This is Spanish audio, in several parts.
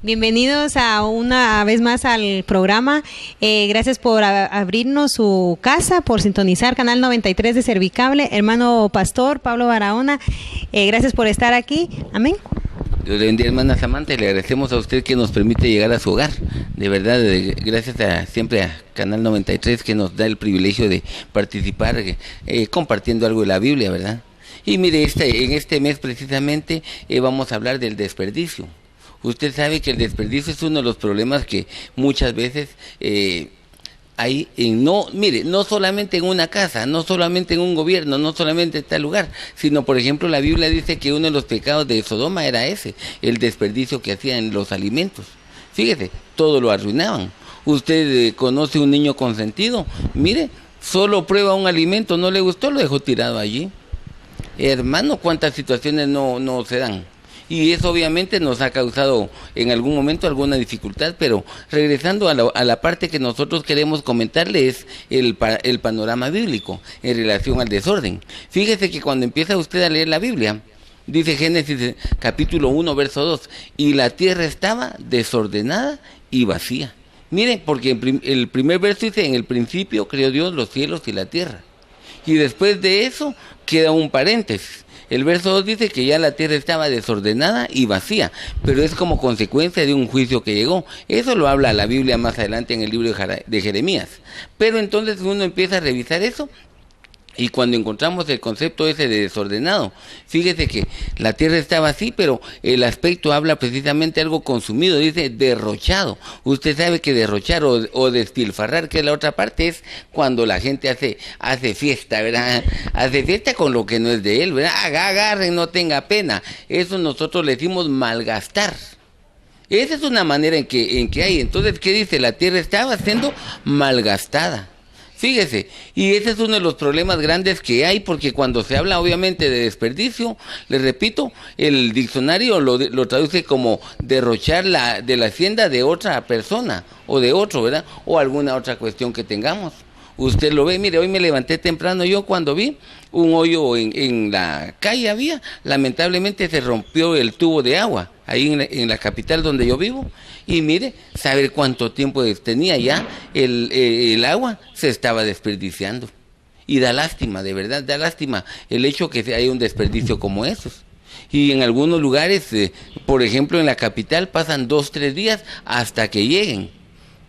Bienvenidos a una vez más al programa. Gracias por abrirnos su casa, por sintonizar Canal 93 de Servicable. Hermano Pastor Pablo Barahona, gracias por estar aquí. Amén. Dios le bendiga, hermana Samantha, le agradecemos a usted que nos permite llegar a su hogar. De verdad, gracias siempre a Canal 93 que nos da el privilegio de participar compartiendo algo de la Biblia, ¿verdad? Y mire, en este mes precisamente vamos a hablar del desperdicio. Usted sabe que el desperdicio es uno de los problemas que muchas veces hay no solamente en una casa, no solamente en un gobierno, no solamente en tal lugar, sino por ejemplo la Biblia dice que uno de los pecados de Sodoma era ese, el desperdicio que hacían en los alimentos. Fíjese, todo lo arruinaban. Usted conoce un niño consentido, mire, solo prueba un alimento, no le gustó, lo dejó tirado allí. Hermano, cuántas situaciones no se dan. Y eso obviamente nos ha causado en algún momento alguna dificultad, pero regresando a la parte que nosotros queremos comentarle es el panorama bíblico en relación al desorden. Fíjese que cuando empieza usted a leer la Biblia, dice Génesis capítulo 1, verso 2, y la tierra estaba desordenada y vacía. Miren, porque el primer verso dice, en el principio creó Dios los cielos y la tierra. Y después de eso queda un paréntesis. El verso 2 dice que ya la tierra estaba desordenada y vacía, pero es como consecuencia de un juicio que llegó. Eso lo habla la Biblia más adelante en el libro de Jeremías. Pero entonces uno empieza a revisar eso, y cuando encontramos el concepto ese de desordenado, fíjese que la tierra estaba así, pero el aspecto habla precisamente algo consumido, dice derrochado. Usted sabe que derrochar o despilfarrar, que es la otra parte, es cuando la gente hace fiesta, ¿verdad? Hace fiesta con lo que no es de él, ¿verdad? Agarre, no tenga pena. Eso nosotros le decimos malgastar. Esa es una manera en que hay. Entonces, ¿qué dice? La tierra estaba siendo malgastada. Fíjese, y ese es uno de los problemas grandes que hay, porque cuando se habla obviamente de desperdicio, les repito, el diccionario lo traduce como derrochar de la hacienda de otra persona, o de otro, ¿verdad? O alguna otra cuestión que tengamos. Usted lo ve, mire, hoy me levanté temprano, yo cuando vi un hoyo en la calle lamentablemente se rompió el tubo de agua, ahí en la capital donde yo vivo, y mire, saber cuánto tiempo tenía ya el agua, se estaba desperdiciando. Y da lástima, de verdad, da lástima el hecho que haya un desperdicio como esos. Y en algunos lugares, por ejemplo en la capital, pasan 2-3 días hasta que lleguen.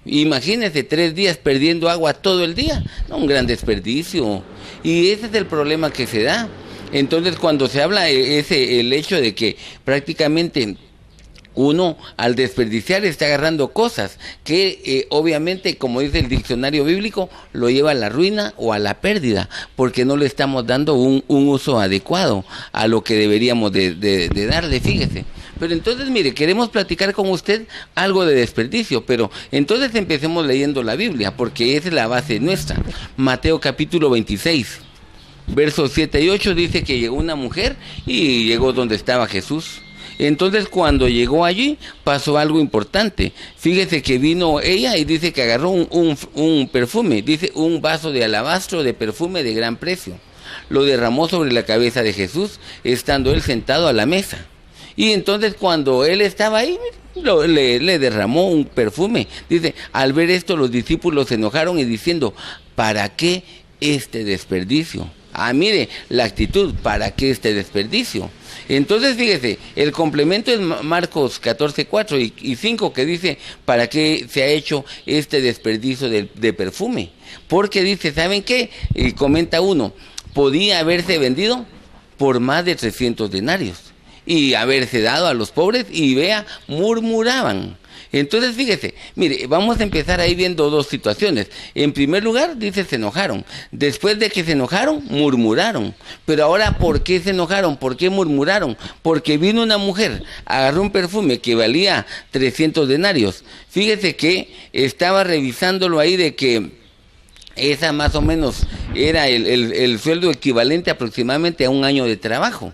Imagínense 3 días perdiendo agua todo el día, no, un gran desperdicio. Y ese es el problema que se da. Entonces cuando se habla el hecho de que prácticamente uno al desperdiciar está agarrando cosas que obviamente, como dice el diccionario bíblico, lo lleva a la ruina o a la pérdida, porque no le estamos dando un uso adecuado a lo que deberíamos de darle, fíjese. Pero entonces, mire, queremos platicar con usted algo de desperdicio, pero entonces empecemos leyendo la Biblia, porque esa es la base nuestra. Mateo capítulo 26, versos 7 y 8 dice que llegó una mujer y llegó donde estaba Jesús. Entonces cuando llegó allí pasó algo importante. Fíjese que vino ella y dice que agarró un perfume, dice un vaso de alabastro de perfume de gran precio. Lo derramó sobre la cabeza de Jesús, estando él sentado a la mesa. Y entonces cuando él estaba ahí, le derramó un perfume. Dice, al ver esto los discípulos se enojaron y diciendo, ¿para qué este desperdicio? Mire, la actitud, ¿para qué este desperdicio? Entonces, fíjese, el complemento es Marcos 14:4 y 5, que dice, ¿para qué se ha hecho este desperdicio de perfume? Porque dice, ¿saben qué? Y comenta uno, podía haberse vendido por más de 300 denarios y haberse dado a los pobres, y vea, murmuraban. Entonces, fíjese, mire, vamos a empezar ahí viendo dos situaciones. En primer lugar, dice, se enojaron. Después de que se enojaron, murmuraron. Pero ahora, ¿por qué se enojaron? ¿Por qué murmuraron? Porque vino una mujer, agarró un perfume que valía 300 denarios. Fíjese que estaba revisándolo ahí de que esa más o menos era el sueldo equivalente aproximadamente a un año de trabajo.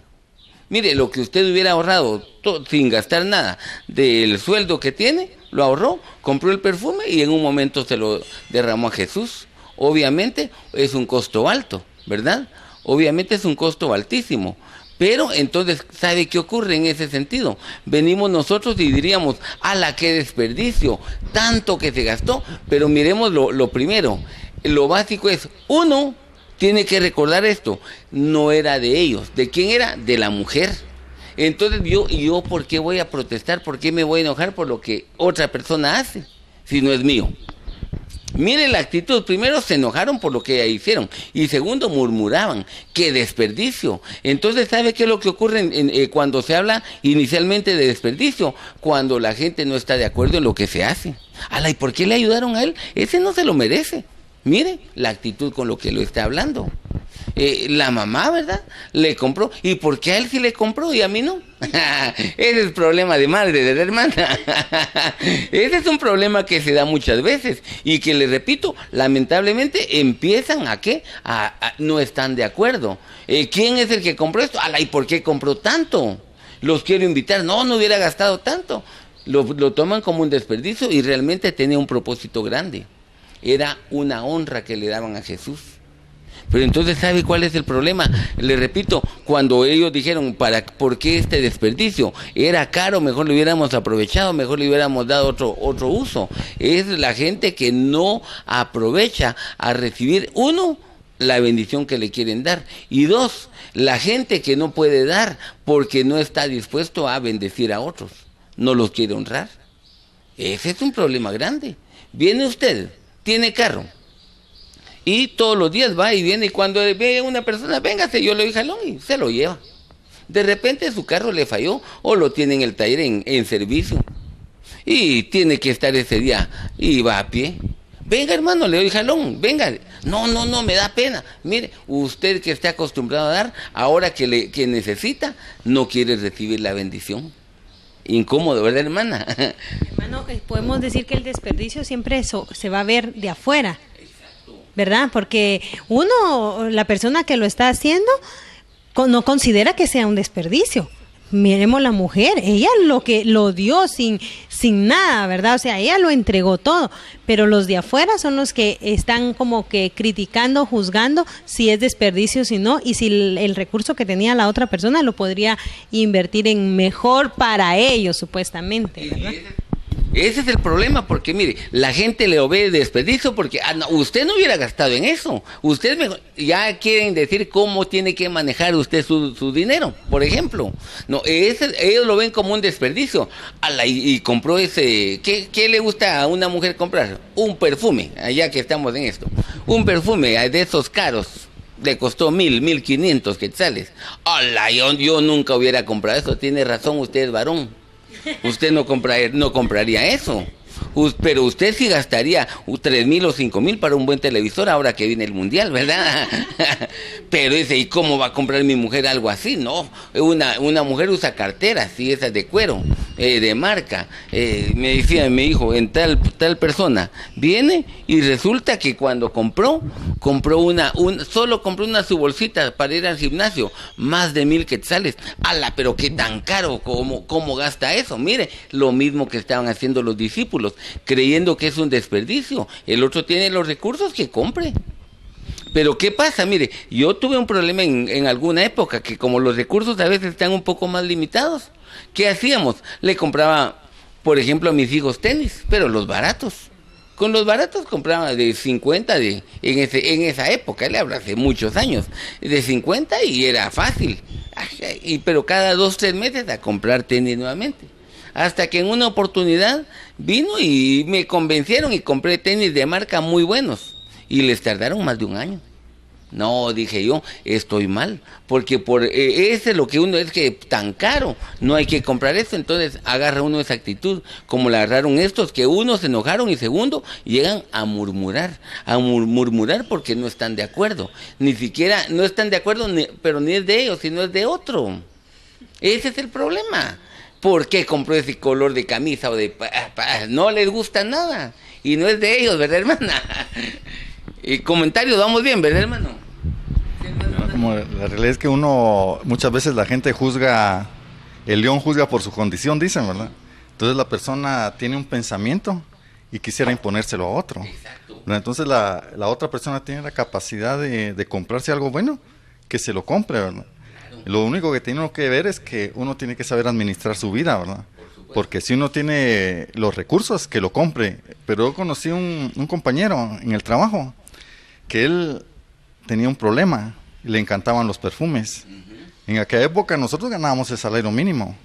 Mire, lo que usted hubiera ahorrado sin gastar nada del sueldo que tiene, lo ahorró, compró el perfume y en un momento se lo derramó a Jesús. Obviamente es un costo alto, ¿verdad? Obviamente es un costo altísimo, Pero entonces, ¿sabe qué ocurre en ese sentido? Venimos nosotros y diríamos, ¡ala, qué desperdicio! Tanto que se gastó. Pero miremos lo primero. Lo básico es, uno tiene que recordar esto, no era de ellos. ¿De quién era? De la mujer. Entonces yo ¿por qué voy a protestar? ¿Por qué me voy a enojar por lo que otra persona hace? Si no es mío. Mire la actitud, primero se enojaron por lo que hicieron y segundo murmuraban, ¡qué desperdicio! Entonces, ¿sabe qué es lo que ocurre cuando se habla inicialmente de desperdicio? Cuando la gente no está de acuerdo en lo que se hace. ¡Ala! ¿Y por qué le ayudaron a él? Ese no se lo merece. Mire la actitud con lo que lo está hablando. La mamá, ¿verdad? Le compró. ¿Y por qué a él sí le compró y a mí no? Ese es problema de madre, de la hermana. Ese es un problema que se da muchas veces y que, les repito, lamentablemente empiezan a ¿qué? No están de acuerdo. ¿Quién es el que compró esto? ¡Ala! ¿Y por qué compró tanto? Los quiero invitar. No hubiera gastado tanto. Lo toman como un desperdicio y realmente tenía un propósito grande. Era una honra que le daban a Jesús. Pero entonces, ¿sabe cuál es el problema? Le repito, cuando ellos dijeron, ¿por qué este desperdicio? Era caro, mejor lo hubiéramos aprovechado, mejor le hubiéramos dado otro uso. Es la gente que no aprovecha a recibir, uno, la bendición que le quieren dar, y dos, la gente que no puede dar porque no está dispuesto a bendecir a otros, no los quiere honrar. Ese es un problema grande. Viene usted, tiene carro, y todos los días va y viene, y cuando ve a una persona, véngase, yo le doy jalón, y se lo lleva. De repente su carro le falló, o lo tiene en el taller en servicio, y tiene que estar ese día, y va a pie. Venga, hermano, le doy jalón, venga. No, me da pena. Mire, usted que está acostumbrado a dar, ahora que necesita, no quiere recibir la bendición. Incómodo, ¿verdad, hermana? Hermano, podemos decir que el desperdicio siempre se va a ver de afuera, ¿verdad? Porque la persona que lo está haciendo, no considera que sea un desperdicio. Miremos la mujer, ella lo dio sin nada, ¿verdad? O sea, ella lo entregó todo, pero los de afuera son los que están como que criticando, juzgando si es desperdicio, si no, y si el recurso que tenía la otra persona lo podría invertir en mejor para ellos, supuestamente, ¿verdad? Ese es el problema, porque mire, la gente le ve desperdicio porque usted no hubiera gastado en eso. Ya quieren decir cómo tiene que manejar usted su dinero, por ejemplo. No, ellos lo ven como un desperdicio. Y compró ese. ¿Qué le gusta a una mujer comprar? Un perfume, allá que estamos en esto. Un perfume de esos caros. Le costó 1,500 quetzales. Yo nunca hubiera comprado eso. Tiene razón, usted es varón. Usted no compraría eso. Pero usted sí gastaría 3,000 o 5,000 para un buen televisor ahora que viene el mundial, ¿verdad? Pero dice, ¿y cómo va a comprar mi mujer algo así? No, una mujer usa carteras, sí, esas de cuero, de marca. Me decía mi hijo, en tal persona viene y resulta que cuando compró solo compró su bolsita para ir al gimnasio, más de 1,000 quetzales. Pero qué tan caro, ¿cómo gasta eso? Mire, lo mismo que estaban haciendo los discípulos, creyendo que es un desperdicio. El otro tiene los recursos, que compre. Pero ¿qué pasa? Mire, yo tuve un problema en alguna época, que como los recursos a veces están un poco más limitados, ¿qué hacíamos? Le compraba, por ejemplo, a mis hijos tenis, pero los baratos. Con los baratos compraba de 50 en esa época, le hablo hace muchos años, de 50 y era fácil. Pero cada 2-3 meses a comprar tenis nuevamente. Hasta que en una oportunidad vino y me convencieron y compré tenis de marca muy buenos. Y les tardaron más de un año. No, dije yo, estoy mal. Porque ese es lo que uno es, que tan caro, no hay que comprar eso. Entonces agarra uno esa actitud, como la agarraron estos, que uno se enojaron y segundo, llegan a murmurar porque no están de acuerdo. Ni siquiera, no están de acuerdo, pero ni es de ellos, sino es de otro. Ese es el problema. ¿Por qué compró ese color de camisa o no les gusta nada? Y no es de ellos, ¿verdad, hermana? Y comentarios, vamos bien, ¿verdad, hermano? Como la realidad es que muchas veces la gente juzga, el león juzga por su condición, dicen, ¿verdad? Entonces la persona tiene un pensamiento y quisiera imponérselo a otro. Exacto. Entonces la otra persona tiene la capacidad de comprarse algo bueno, que se lo compre, ¿verdad? Lo único que tiene uno que ver es que uno tiene que saber administrar su vida, ¿verdad? Porque si uno tiene los recursos, que lo compre. Pero yo conocí un compañero en el trabajo que él tenía un problema, le encantaban los perfumes. En aquella época nosotros ganábamos el salario mínimo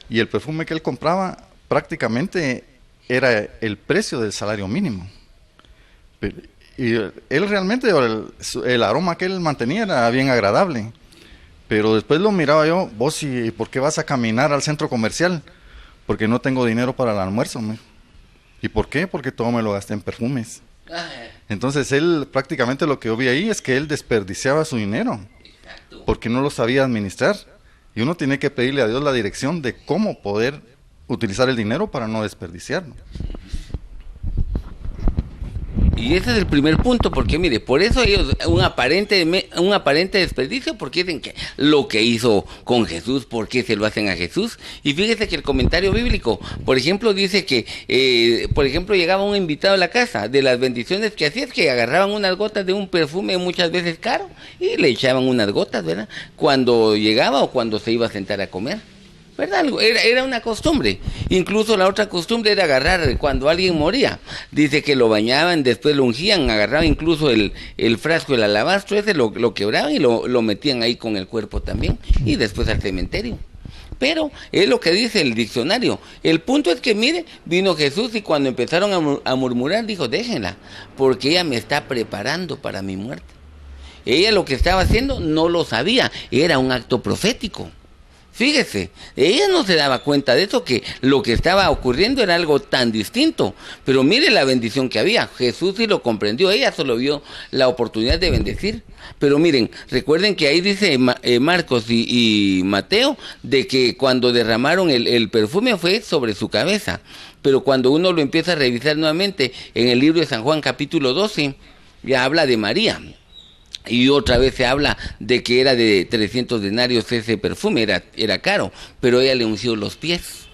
y el perfume que él compraba prácticamente era el precio del salario mínimo. Y él realmente, el aroma que él mantenía era bien agradable. Pero después lo miraba yo, vos, ¿y por qué vas a caminar al centro comercial? Porque no tengo dinero para el almuerzo. ¿Y por qué? Porque todo me lo gasté en perfumes. Entonces él, prácticamente lo que yo vi ahí es que él desperdiciaba su dinero. Porque no lo sabía administrar. Y uno tiene que pedirle a Dios la dirección de cómo poder utilizar el dinero para no desperdiciarlo. Y ese es el primer punto, porque mire, por eso ellos, un aparente desperdicio, porque dicen que lo que hizo con Jesús, ¿por qué se lo hacen a Jesús? Y fíjese que el comentario bíblico, por ejemplo, dice que, por ejemplo, llegaba un invitado a la casa, de las bendiciones que hacía es que agarraban unas gotas de un perfume muchas veces caro, y le echaban unas gotas, ¿verdad? Cuando llegaba o cuando se iba a sentar a comer. ¿Verdad? Era una costumbre. Incluso la otra costumbre era agarrar cuando alguien moría. Dice que lo bañaban, después lo ungían, agarraban incluso el frasco, el alabastro ese, lo quebraban y lo metían ahí con el cuerpo también. Y después al cementerio. Pero es lo que dice el diccionario. El punto es que, mire, vino Jesús y cuando empezaron a murmurar, dijo, déjenla, porque ella me está preparando para mi muerte. Ella lo que estaba haciendo no lo sabía, era un acto profético. Fíjese, ella no se daba cuenta de eso, que lo que estaba ocurriendo era algo tan distinto. Pero mire la bendición que había. Jesús sí lo comprendió, ella solo vio la oportunidad de bendecir. Pero miren, recuerden que ahí dice Marcos y Mateo, de que cuando derramaron el perfume fue sobre su cabeza. Pero cuando uno lo empieza a revisar nuevamente, en el libro de San Juan capítulo 12, ya habla de María. Y otra vez se habla de que era de 300 denarios ese perfume, era caro, pero ella le ungió los pies.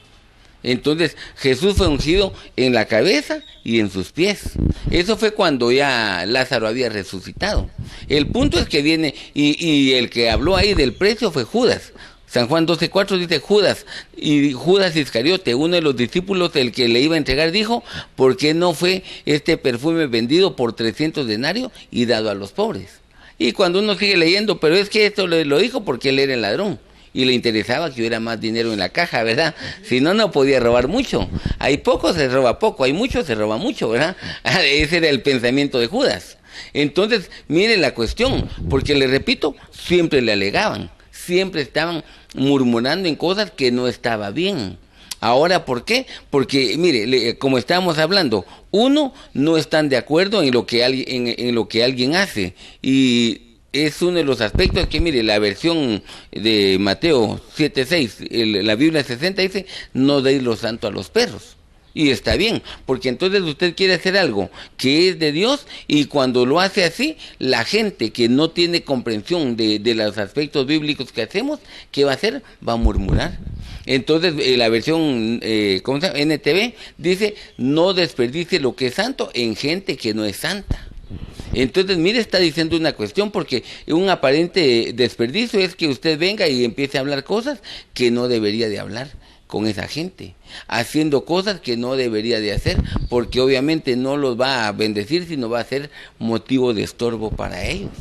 Entonces Jesús fue ungido en la cabeza y en sus pies. Eso fue cuando ya Lázaro había resucitado. El punto es que viene, y el que habló ahí del precio fue Judas. San Juan 12:4 dice Judas, y Judas Iscariote, uno de los discípulos, el que le iba a entregar, dijo, ¿por qué no fue este perfume vendido por 300 denarios y dado a los pobres? Y cuando uno sigue leyendo, pero es que esto lo dijo porque él era el ladrón y le interesaba que hubiera más dinero en la caja, ¿verdad? Si no, no podía robar mucho. Hay poco, se roba poco, hay mucho, se roba mucho, ¿verdad? Ese era el pensamiento de Judas. Entonces, mire la cuestión, porque le repito, siempre le alegaban, siempre estaban murmurando en cosas que no estaba bien. Ahora, ¿por qué? Porque, mire, como estábamos hablando, uno, no están de acuerdo en lo que alguien hace. Y es uno de los aspectos que, mire, la versión de Mateo 7:6, la Biblia 60 dice, no deis lo santo a los perros. Y está bien, porque entonces usted quiere hacer algo que es de Dios, y cuando lo hace así, la gente que no tiene comprensión de los aspectos bíblicos que hacemos, ¿qué va a hacer? Va a murmurar. Entonces la versión ¿cómo se llama? NTV dice, no desperdicie lo que es santo en gente que no es santa. Entonces, mire, está diciendo una cuestión, porque un aparente desperdicio es que usted venga y empiece a hablar cosas que no debería de hablar con esa gente, haciendo cosas que no debería de hacer, porque obviamente no los va a bendecir, sino va a ser motivo de estorbo para ellos.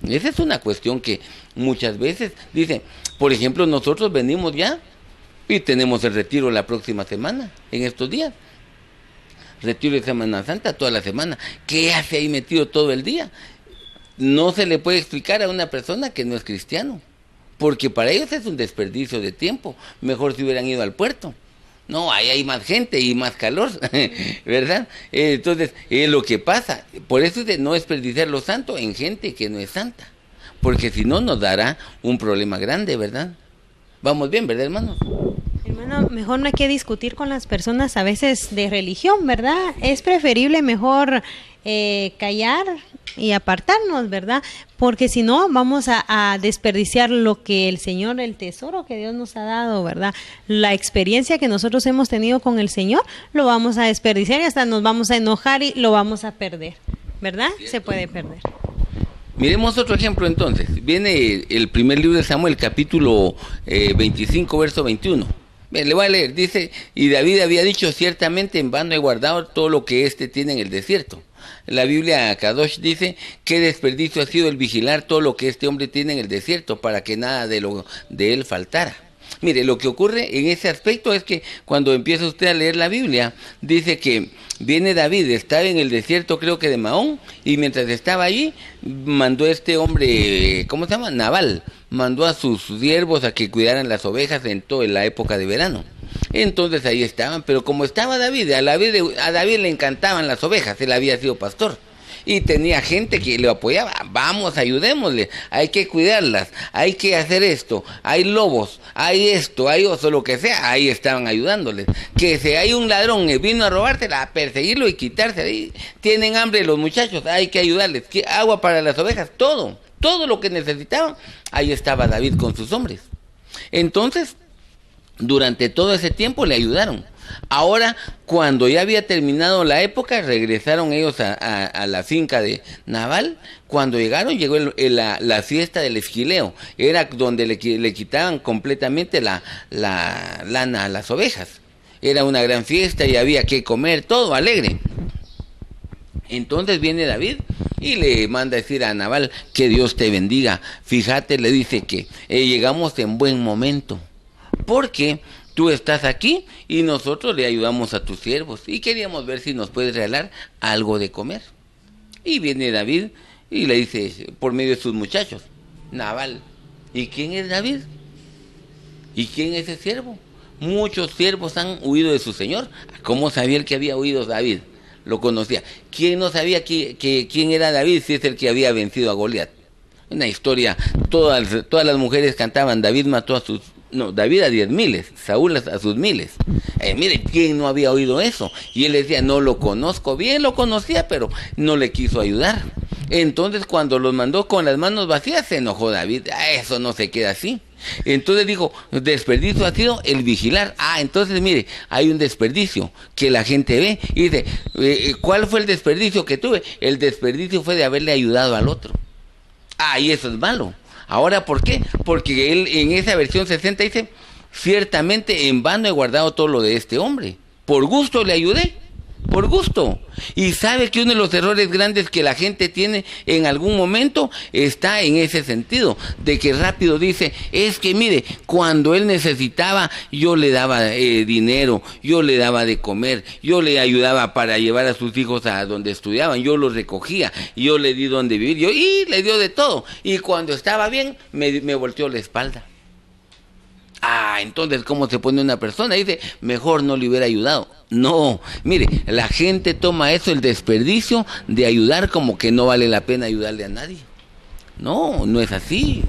Esa es una cuestión que muchas veces dicen, por ejemplo, nosotros venimos ya y tenemos el retiro la próxima semana, en estos días. Retiro de Semana Santa toda la semana. ¿Qué hace ahí metido todo el día? No se le puede explicar a una persona que no es cristiano, porque para ellos es un desperdicio de tiempo. Mejor si hubieran ido al puerto. No, ahí hay más gente y más calor, ¿verdad? Entonces, es lo que pasa. Por eso es de no desperdiciar lo santo en gente que no es santa, porque si no nos dará un problema grande, ¿verdad? Vamos bien, ¿verdad, hermanos? Hermano, mejor no hay que discutir con las personas a veces de religión, ¿verdad? Es preferible mejor callar y apartarnos, ¿verdad? Porque si no, vamos a desperdiciar lo que el Señor, el tesoro que Dios nos ha dado, ¿verdad? La experiencia que nosotros hemos tenido con el Señor, lo vamos a desperdiciar y hasta nos vamos a enojar y lo vamos a perder, ¿verdad? Se puede perder. Miremos otro ejemplo entonces. Viene el primer libro de Samuel, capítulo 25, verso 21. Bien, le voy a leer. Dice, y David había dicho, ciertamente en vano he guardado todo lo que éste tiene en el desierto. La Biblia Kadosh dice, qué desperdicio ha sido el vigilar todo lo que este hombre tiene en el desierto, para que nada de él faltara. Mire, lo que ocurre en ese aspecto es que cuando empieza usted a leer la Biblia, dice que viene David, estaba en el desierto, creo que de Mahón, y mientras estaba allí, mandó este hombre, ¿cómo se llama? Nabal, mandó a sus siervos a que cuidaran las ovejas en toda la época de verano. Entonces ahí estaban, pero como estaba David, a David le encantaban las ovejas, él había sido pastor. Y tenía gente que le apoyaba, vamos, ayudémosle, hay que cuidarlas, hay que hacer esto, hay lobos, hay esto, hay oso, lo que sea, ahí estaban ayudándoles. Que si hay un ladrón que vino a robársela, a perseguirlo y quitarse ahí, tienen hambre los muchachos, hay que ayudarles, agua para las ovejas, todo lo que necesitaban, ahí estaba David con sus hombres. Entonces, durante todo ese tiempo le ayudaron. Ahora, cuando ya había terminado la época, regresaron ellos a la finca de Nabal. Cuando llegó la fiesta del esquileo. Era donde le quitaban completamente la lana a las ovejas. Era una gran fiesta y había que comer, todo alegre. Entonces viene David y le manda a decir a Nabal, que Dios te bendiga. Fíjate, le dice que llegamos en buen momento, porque tú estás aquí y nosotros le ayudamos a tus siervos y queríamos ver si nos puedes regalar algo de comer. Y viene David y le dice, por medio de sus muchachos, Nabal, ¿y quién es David? ¿Y quién es ese siervo? Muchos siervos han huido de su señor. ¿Cómo sabía el que había huido David? Lo conocía. ¿Quién no sabía quién era David si es el que había vencido a Goliat? Una historia, todas las mujeres cantaban, David mató a sus... No, David a 10,000, Saúl a sus 1,000. Mire, ¿quién no había oído eso? Y él decía, no lo conozco, bien lo conocía, pero no le quiso ayudar. Entonces cuando los mandó con las manos vacías, se enojó David. Eso no se queda así. Entonces dijo, desperdicio ha sido el vigilar. Entonces mire, hay un desperdicio que la gente ve y dice, ¿cuál fue el desperdicio que tuve? El desperdicio fue de haberle ayudado al otro. Y eso es malo. Ahora, ¿por qué? Porque él en esa versión 60 dice, ciertamente en vano he guardado todo lo de este hombre. Por gusto le ayudé, por gusto. Y sabe que uno de los errores grandes que la gente tiene en algún momento está en ese sentido, de que rápido dice, es que mire, cuando él necesitaba, yo le daba dinero, yo le daba de comer, yo le ayudaba para llevar a sus hijos a donde estudiaban, yo los recogía, yo le di donde vivir, y le dio de todo. Y cuando estaba bien, me volteó la espalda. Entonces, ¿cómo se pone una persona? Dice, mejor no le hubiera ayudado. No, mire, la gente toma eso, el desperdicio de ayudar, como que no vale la pena ayudarle a nadie. No, no es así.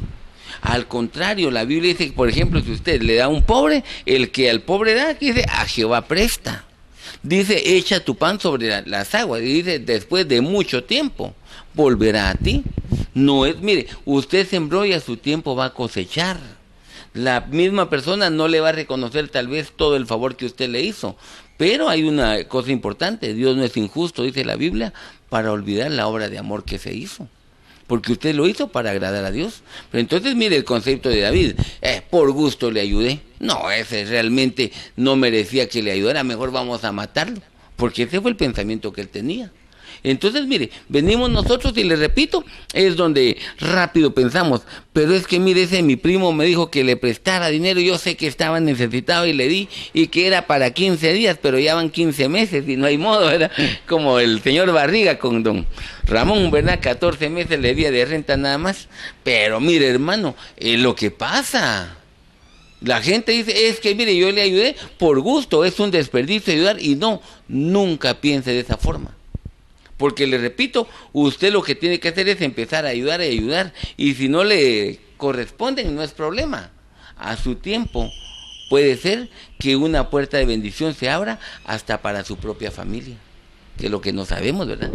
Al contrario, la Biblia dice, por ejemplo, si usted le da a un pobre, el que al pobre da, dice, a Jehová presta. Dice, echa tu pan sobre las aguas. Y dice, después de mucho tiempo, volverá a ti. No es, mire, usted sembró y a su tiempo va a cosechar. La misma persona no le va a reconocer tal vez todo el favor que usted le hizo, pero hay una cosa importante, Dios no es injusto, dice la Biblia, para olvidar la obra de amor que se hizo, porque usted lo hizo para agradar a Dios. Pero entonces mire el concepto de David, por gusto le ayudé. No, ese realmente no merecía que le ayudara, mejor vamos a matarlo, porque ese fue el pensamiento que él tenía. Entonces, mire, venimos nosotros y le repito, es donde rápido pensamos, pero es que mire, mi primo me dijo que le prestara dinero, yo sé que estaba necesitado y le di, y que era para 15 días, pero ya van 15 meses y no hay modo, ¿verdad? Como el señor Barriga con don Ramón, ¿verdad? 14 meses le debía de renta nada más. Pero mire, hermano, lo que pasa... La gente dice, es que mire, yo le ayudé por gusto, es un desperdicio ayudar, y no, nunca piense de esa forma. Porque le repito, usted lo que tiene que hacer es empezar a ayudar, y si no le corresponden, no es problema. A su tiempo puede ser que una puerta de bendición se abra hasta para su propia familia, que es lo que no sabemos, ¿verdad?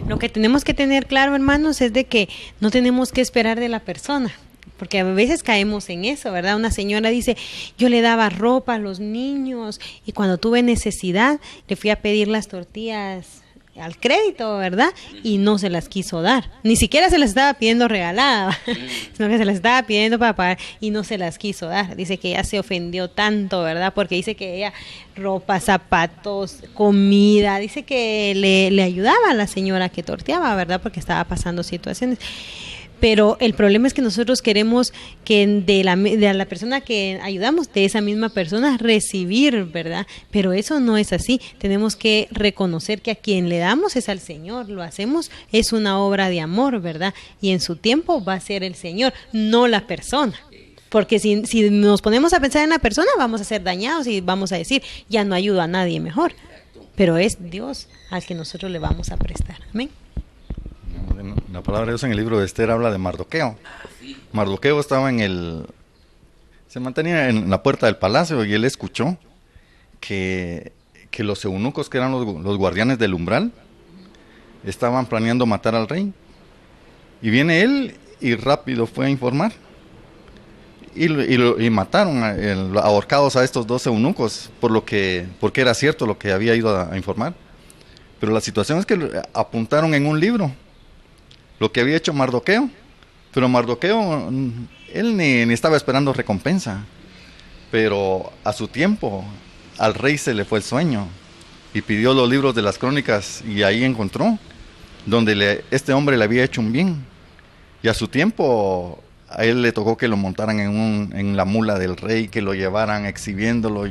Lo que tenemos que tener claro, hermanos, es de que no tenemos que esperar de la persona, porque a veces caemos en eso, ¿verdad? Una señora dice, yo le daba ropa a los niños y cuando tuve necesidad le fui a pedir las tortillas al crédito, ¿verdad? Y no se las quiso dar. Ni siquiera se las estaba pidiendo regalada, sino que se las estaba pidiendo para pagar y no se las quiso dar. Dice que ella se ofendió tanto, ¿verdad? Porque dice que ella ropa, zapatos, comida, dice que le ayudaba a la señora que torteaba, ¿verdad? Porque estaba pasando situaciones. Pero el problema es que nosotros queremos que de la persona que ayudamos, de esa misma persona, recibir, ¿verdad? Pero eso no es así. Tenemos que reconocer que a quien le damos es al Señor. Lo hacemos, es una obra de amor, ¿verdad? Y en su tiempo va a ser el Señor, no la persona. Porque si nos ponemos a pensar en la persona, vamos a ser dañados y vamos a decir, ya no ayudo a nadie mejor. Pero es Dios al que nosotros le vamos a prestar. Amén. La palabra de Dios en el libro de Esther habla de Mardoqueo. Mardoqueo estaba se mantenía en la puerta del palacio y él escuchó que los eunucos, que eran los guardianes del umbral, estaban planeando matar al rey. Y viene él y rápido fue a informar. Y mataron, ahorcados a estos 2 eunucos, porque era cierto lo que había ido a informar. Pero la situación es que apuntaron en un libro lo que había hecho Mardoqueo, pero Mardoqueo, él ni estaba esperando recompensa, pero a su tiempo, al rey se le fue el sueño, y pidió los libros de las crónicas, y ahí encontró, donde este hombre le había hecho un bien, y a su tiempo, a él le tocó que lo montaran en la mula del rey, que lo llevaran exhibiéndolo,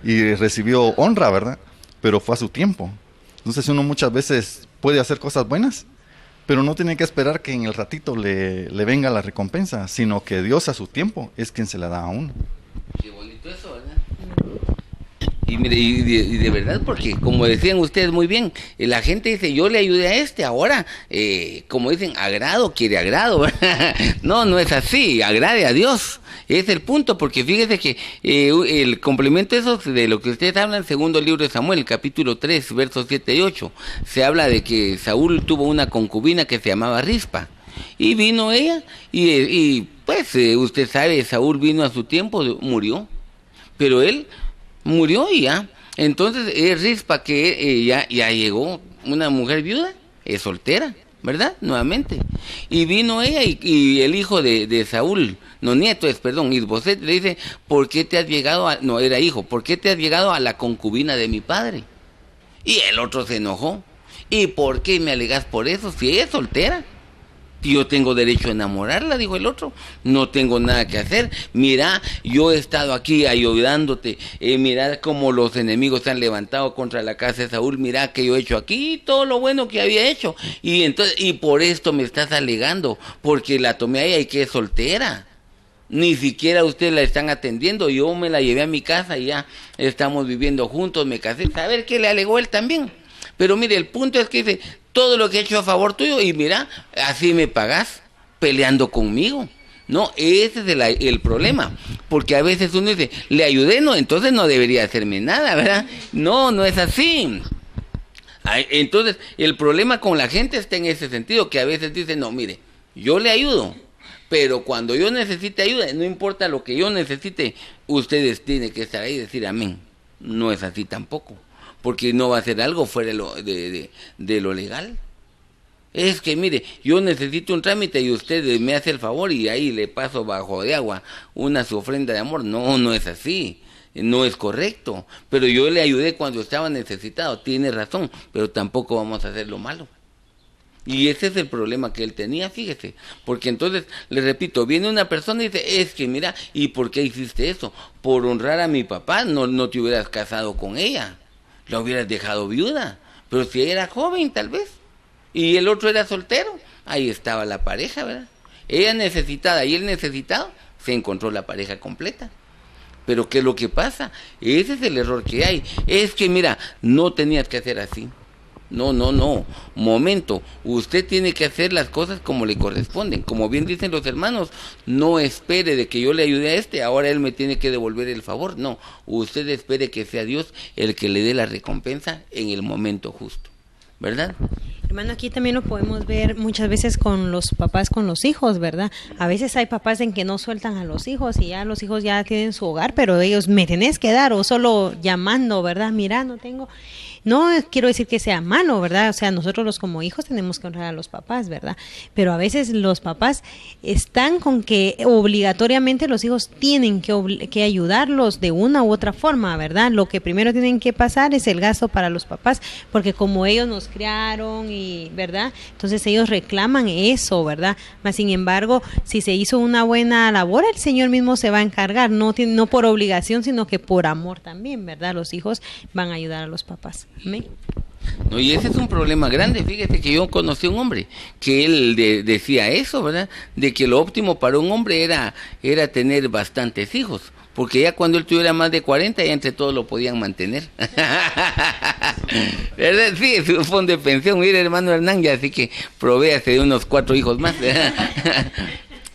y recibió honra, ¿verdad? Pero fue a su tiempo. Entonces uno muchas veces puede hacer cosas buenas, pero no tiene que esperar que en el ratito le venga la recompensa, sino que Dios a su tiempo es quien se la da a uno. Qué bonito eso, ¿verdad? Y mire, y de verdad, porque como decían ustedes muy bien, la gente dice, yo le ayudé a ahora, como dicen, agrado quiere agrado, ¿verdad? No es así, agrade a Dios. Es el punto, porque fíjese que el complemento eso de lo que ustedes hablan, segundo libro de Samuel, capítulo 3, versos 7 y 8, se habla de que Saúl tuvo una concubina que se llamaba Rispa, y vino ella, y pues usted sabe, Saúl vino a su tiempo, murió, pero él murió y ya. Entonces es Rispa que ya llegó una mujer viuda, es soltera, ¿verdad? Nuevamente. Y vino ella y el hijo de Saúl, no nieto es, perdón, Isboset, le dice, ¿por qué te has llegado no era hijo, ¿por qué te has llegado a la concubina de mi padre? Y el otro se enojó. ¿Y por qué me alegas por eso? Si ella es soltera. Yo tengo derecho a enamorarla, dijo el otro. No tengo nada que hacer. Mira, yo he estado aquí ayudándote. Mira cómo los enemigos se han levantado contra la casa de Saúl. Mira que yo he hecho aquí todo lo bueno que había hecho. Y por esto me estás alegando, porque la tomé a ella y que es soltera. Ni siquiera ustedes la están atendiendo. Yo me la llevé a mi casa y ya estamos viviendo juntos, me casé. A ver qué le alegó él también. Pero mire, el punto es que dice, todo lo que he hecho a favor tuyo, y mira, así me pagás, peleando conmigo. No, ese es el problema, porque a veces uno dice, le ayudé, no, entonces no debería hacerme nada, ¿verdad? No es así. Entonces, el problema con la gente está en ese sentido, que a veces dice, no, mire, yo le ayudo, pero cuando yo necesite ayuda, no importa lo que yo necesite, ustedes tienen que estar ahí y decir amén. No es así tampoco, porque no va a ser algo fuera de lo legal. Es que mire, yo necesito un trámite y usted me hace el favor y ahí le paso bajo de agua su ofrenda de amor. No es así, no es correcto. Pero yo le ayudé cuando estaba necesitado, tiene razón, pero tampoco vamos a hacer lo malo. Y ese es el problema que él tenía, fíjese, porque entonces, le repito, viene una persona y dice, es que mira, ¿y por qué hiciste eso? Por honrar a mi papá, no te hubieras casado con ella, la hubieras dejado viuda, pero si ella era joven tal vez, y el otro era soltero, ahí estaba la pareja, ¿verdad? Ella necesitada y él necesitado, se encontró la pareja completa. Pero ¿qué es lo que pasa? Ese es el error que hay, es que mira, no tenías que hacer así. No, momento, usted tiene que hacer las cosas como le corresponden, como bien dicen los hermanos, no espere de que yo le ayude a ahora él me tiene que devolver el favor, no, usted espere que sea Dios el que le dé la recompensa en el momento justo, ¿verdad? Hermano, aquí también lo podemos ver muchas veces con los papás, con los hijos, ¿verdad? A veces hay papás en que no sueltan a los hijos y ya los hijos ya tienen su hogar, pero ellos me tenés que dar o solo llamando, ¿verdad? Mira, no tengo. No quiero decir que sea malo, ¿verdad? O sea, nosotros como hijos tenemos que honrar a los papás, ¿verdad? Pero a veces los papás están con que obligatoriamente los hijos tienen que ayudarlos de una u otra forma, ¿verdad? Lo que primero tienen que pasar es el gasto para los papás, porque como ellos nos criaron, y ¿verdad? Entonces ellos reclaman eso, ¿verdad? Mas sin embargo, si se hizo una buena labor, el Señor mismo se va a encargar, no por obligación, sino que por amor también, ¿verdad? Los hijos van a ayudar a los papás. Amén. No, y ese es un problema grande. Fíjate que yo conocí a un hombre que él decía eso, ¿verdad? De que lo óptimo para un hombre era tener bastantes hijos, porque ya cuando él tuviera más de 40, ya entre todos lo podían mantener. ¿Verdad? Sí, es un fondo de pensión. Mira, hermano Hernán, ya así que provéase de unos 4 hijos más.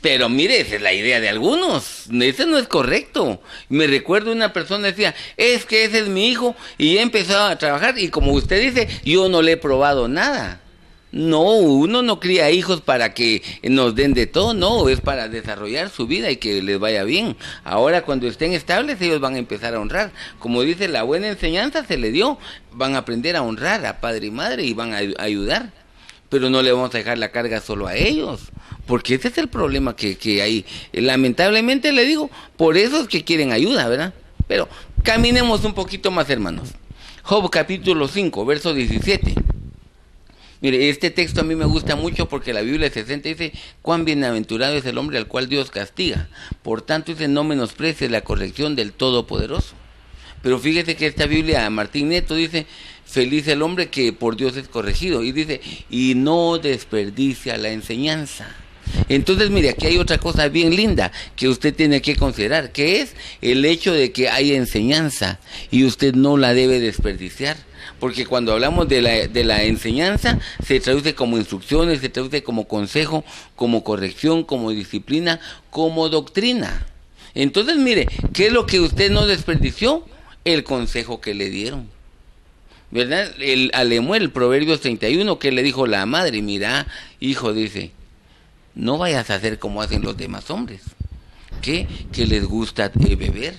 Pero mire, esa es la idea de algunos, eso no es correcto. Me recuerdo una persona decía, es que ese es mi hijo, y ya empezó a trabajar, y como usted dice, yo no le he probado nada. No, uno no cría hijos para que nos den de todo, no, es para desarrollar su vida y que les vaya bien. Ahora cuando estén estables, ellos van a empezar a honrar. Como dice, la buena enseñanza se le dio, van a aprender a honrar a padre y madre y van a ayudar. Pero no le vamos a dejar la carga solo a ellos, porque ese es el problema que hay. Lamentablemente le digo, por eso es que quieren ayuda, ¿verdad? Pero caminemos un poquito más, hermanos. Job capítulo 5, verso 17. Mire, este texto a mí me gusta mucho porque la Biblia 60 dice, cuán bienaventurado es el hombre al cual Dios castiga. Por tanto dice, no menosprecies la corrección del Todopoderoso. Pero fíjese que esta Biblia, Martín Neto dice, feliz el hombre que por Dios es corregido. Y dice, y no desperdicia la enseñanza. Entonces, mire, aquí hay otra cosa bien linda que usted tiene que considerar, que es el hecho de que hay enseñanza y usted no la debe desperdiciar. Porque cuando hablamos de la enseñanza, se traduce como instrucciones, se traduce como consejo, como corrección, como disciplina, como doctrina. Entonces, mire, ¿qué es lo que usted no desperdició? El consejo que le dieron, ¿verdad? A Lemuel, Proverbios 31, que le dijo la madre, mira, hijo, dice, no vayas a hacer como hacen los demás hombres, que les gusta beber.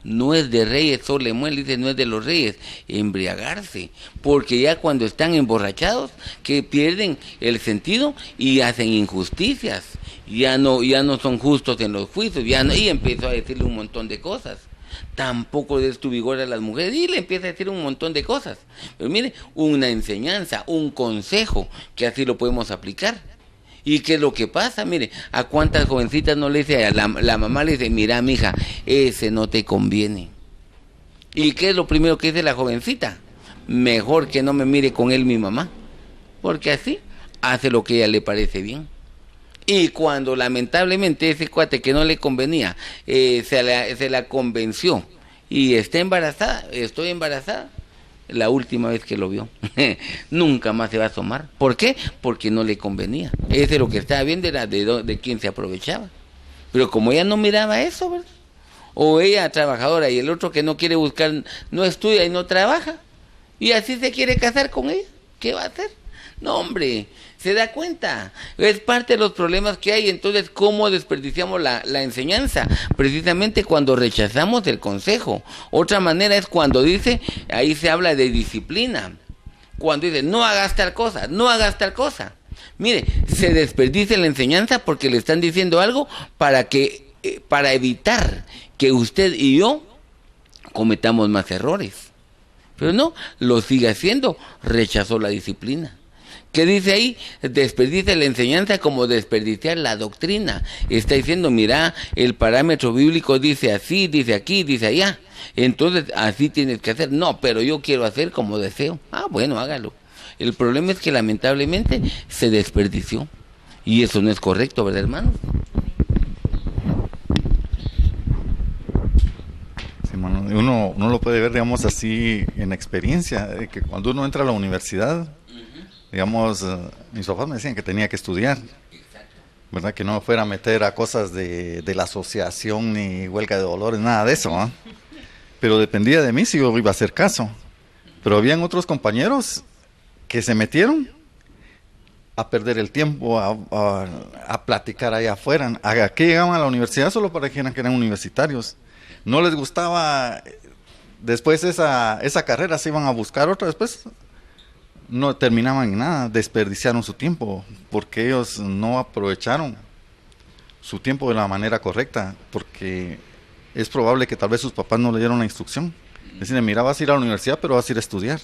No es de reyes, solo Lemuel dice, no es de los reyes embriagarse, porque ya cuando están emborrachados, que pierden el sentido y hacen injusticias, ya no son justos en los juicios, y empezó a decirle un montón de cosas. Tampoco des tu vigor a las mujeres, y le empieza a decir un montón de cosas. Pero mire, una enseñanza, un consejo, que así lo podemos aplicar. ¿Y qué es lo que pasa? Mire, ¿a cuántas jovencitas no le dice, la mamá le dice, mira, mija, ese no te conviene? ¿Y qué es lo primero que dice la jovencita? Mejor que no me mire con él mi mamá, porque así hace lo que a ella le parece bien. Y cuando lamentablemente ese cuate que no le convenía, se la convenció y está embarazada, estoy embarazada, la última vez que lo vio, nunca más se va a asomar. ¿Por qué? Porque no le convenía. Ese lo que estaba viendo era de quién se aprovechaba. Pero como ella no miraba eso, ¿verdad? O ella trabajadora y el otro que no quiere buscar, no estudia y no trabaja, y así se quiere casar con ella, ¿qué va a hacer? No, hombre, se da cuenta, es parte de los problemas que hay. Entonces, ¿cómo desperdiciamos la enseñanza? Precisamente cuando rechazamos el consejo. Otra manera es cuando dice, ahí se habla de disciplina, cuando dice, no hagas tal cosa, no hagas tal cosa. Mire, se desperdicia la enseñanza porque le están diciendo algo para evitar que usted y yo cometamos más errores. Pero no, lo sigue haciendo, rechazó la disciplina. ¿Qué dice ahí? Desperdicia la enseñanza como desperdiciar la doctrina. Está diciendo, mira, el parámetro bíblico dice así, dice aquí, dice allá. Entonces, así tienes que hacer. No, pero yo quiero hacer como deseo. Ah, bueno, hágalo. El problema es que lamentablemente se desperdició. Y eso no es correcto, ¿verdad, hermano? Sí, hermano. Uno lo puede ver, digamos, así en experiencia, de que cuando uno entra a la universidad, digamos, mis papás me decían que tenía que estudiar, ¿verdad? Que no me fuera a meter a cosas de la asociación, ni huelga de dolores, nada de eso, ¿eh? Pero dependía de mí si yo iba a hacer caso. Pero habían otros compañeros que se metieron a perder el tiempo, a platicar allá afuera, que llegaban a la universidad solo para que dijeran que eran universitarios. No les gustaba después esa carrera se iban a buscar otra, después no terminaban en nada, desperdiciaron su tiempo, porque ellos no aprovecharon su tiempo de la manera correcta, porque es probable que tal vez sus papás no le dieron la instrucción. Decían, mira, vas a ir a la universidad, pero vas a ir a estudiar.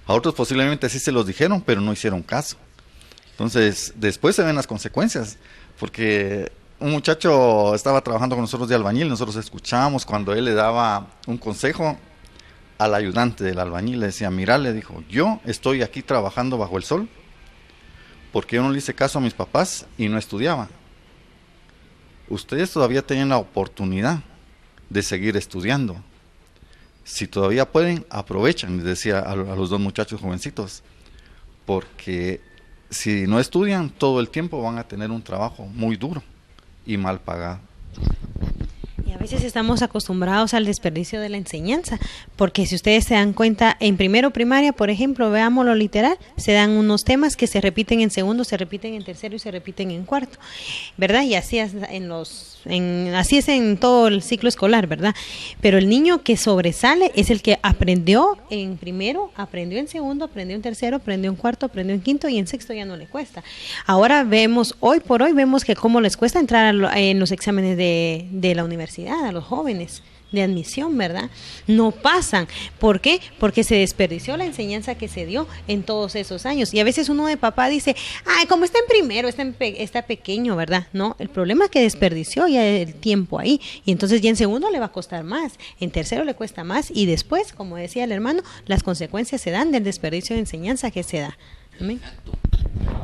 A otros posiblemente sí se los dijeron, pero no hicieron caso. Entonces, después se ven las consecuencias, porque un muchacho estaba trabajando con nosotros de albañil, nosotros escuchábamos cuando él le daba un consejo al ayudante del albañil, le decía, mira, le dijo, yo estoy aquí trabajando bajo el sol, porque yo no le hice caso a mis papás y no estudiaba. Ustedes todavía tienen la oportunidad de seguir estudiando. Si todavía pueden, aprovechen, les decía a los dos muchachos jovencitos, porque si no estudian, todo el tiempo van a tener un trabajo muy duro y mal pagado. Y a veces estamos acostumbrados al desperdicio de la enseñanza, porque si ustedes se dan cuenta, en primero primaria, por ejemplo, veámoslo literal, se dan unos temas que se repiten en segundo, se repiten en tercero y se repiten en cuarto, ¿verdad? Y así es así es en todo el ciclo escolar, ¿verdad? Pero el niño que sobresale es el que aprendió en primero, aprendió en segundo, aprendió en tercero, aprendió en cuarto, aprendió en quinto y en sexto ya no le cuesta. Ahora hoy por hoy vemos que cómo les cuesta entrar en los exámenes de la universidad a los jóvenes de admisión, ¿verdad? No pasan. ¿Por qué? Porque se desperdició la enseñanza que se dio en todos esos años. Y a veces uno de papá dice, ay, como está en primero, está pequeño, ¿verdad? No, el problema es que desperdició ya el tiempo ahí. Y entonces ya en segundo le va a costar más, en tercero le cuesta más. Y después, como decía el hermano, las consecuencias se dan del desperdicio de enseñanza que se da. Amén.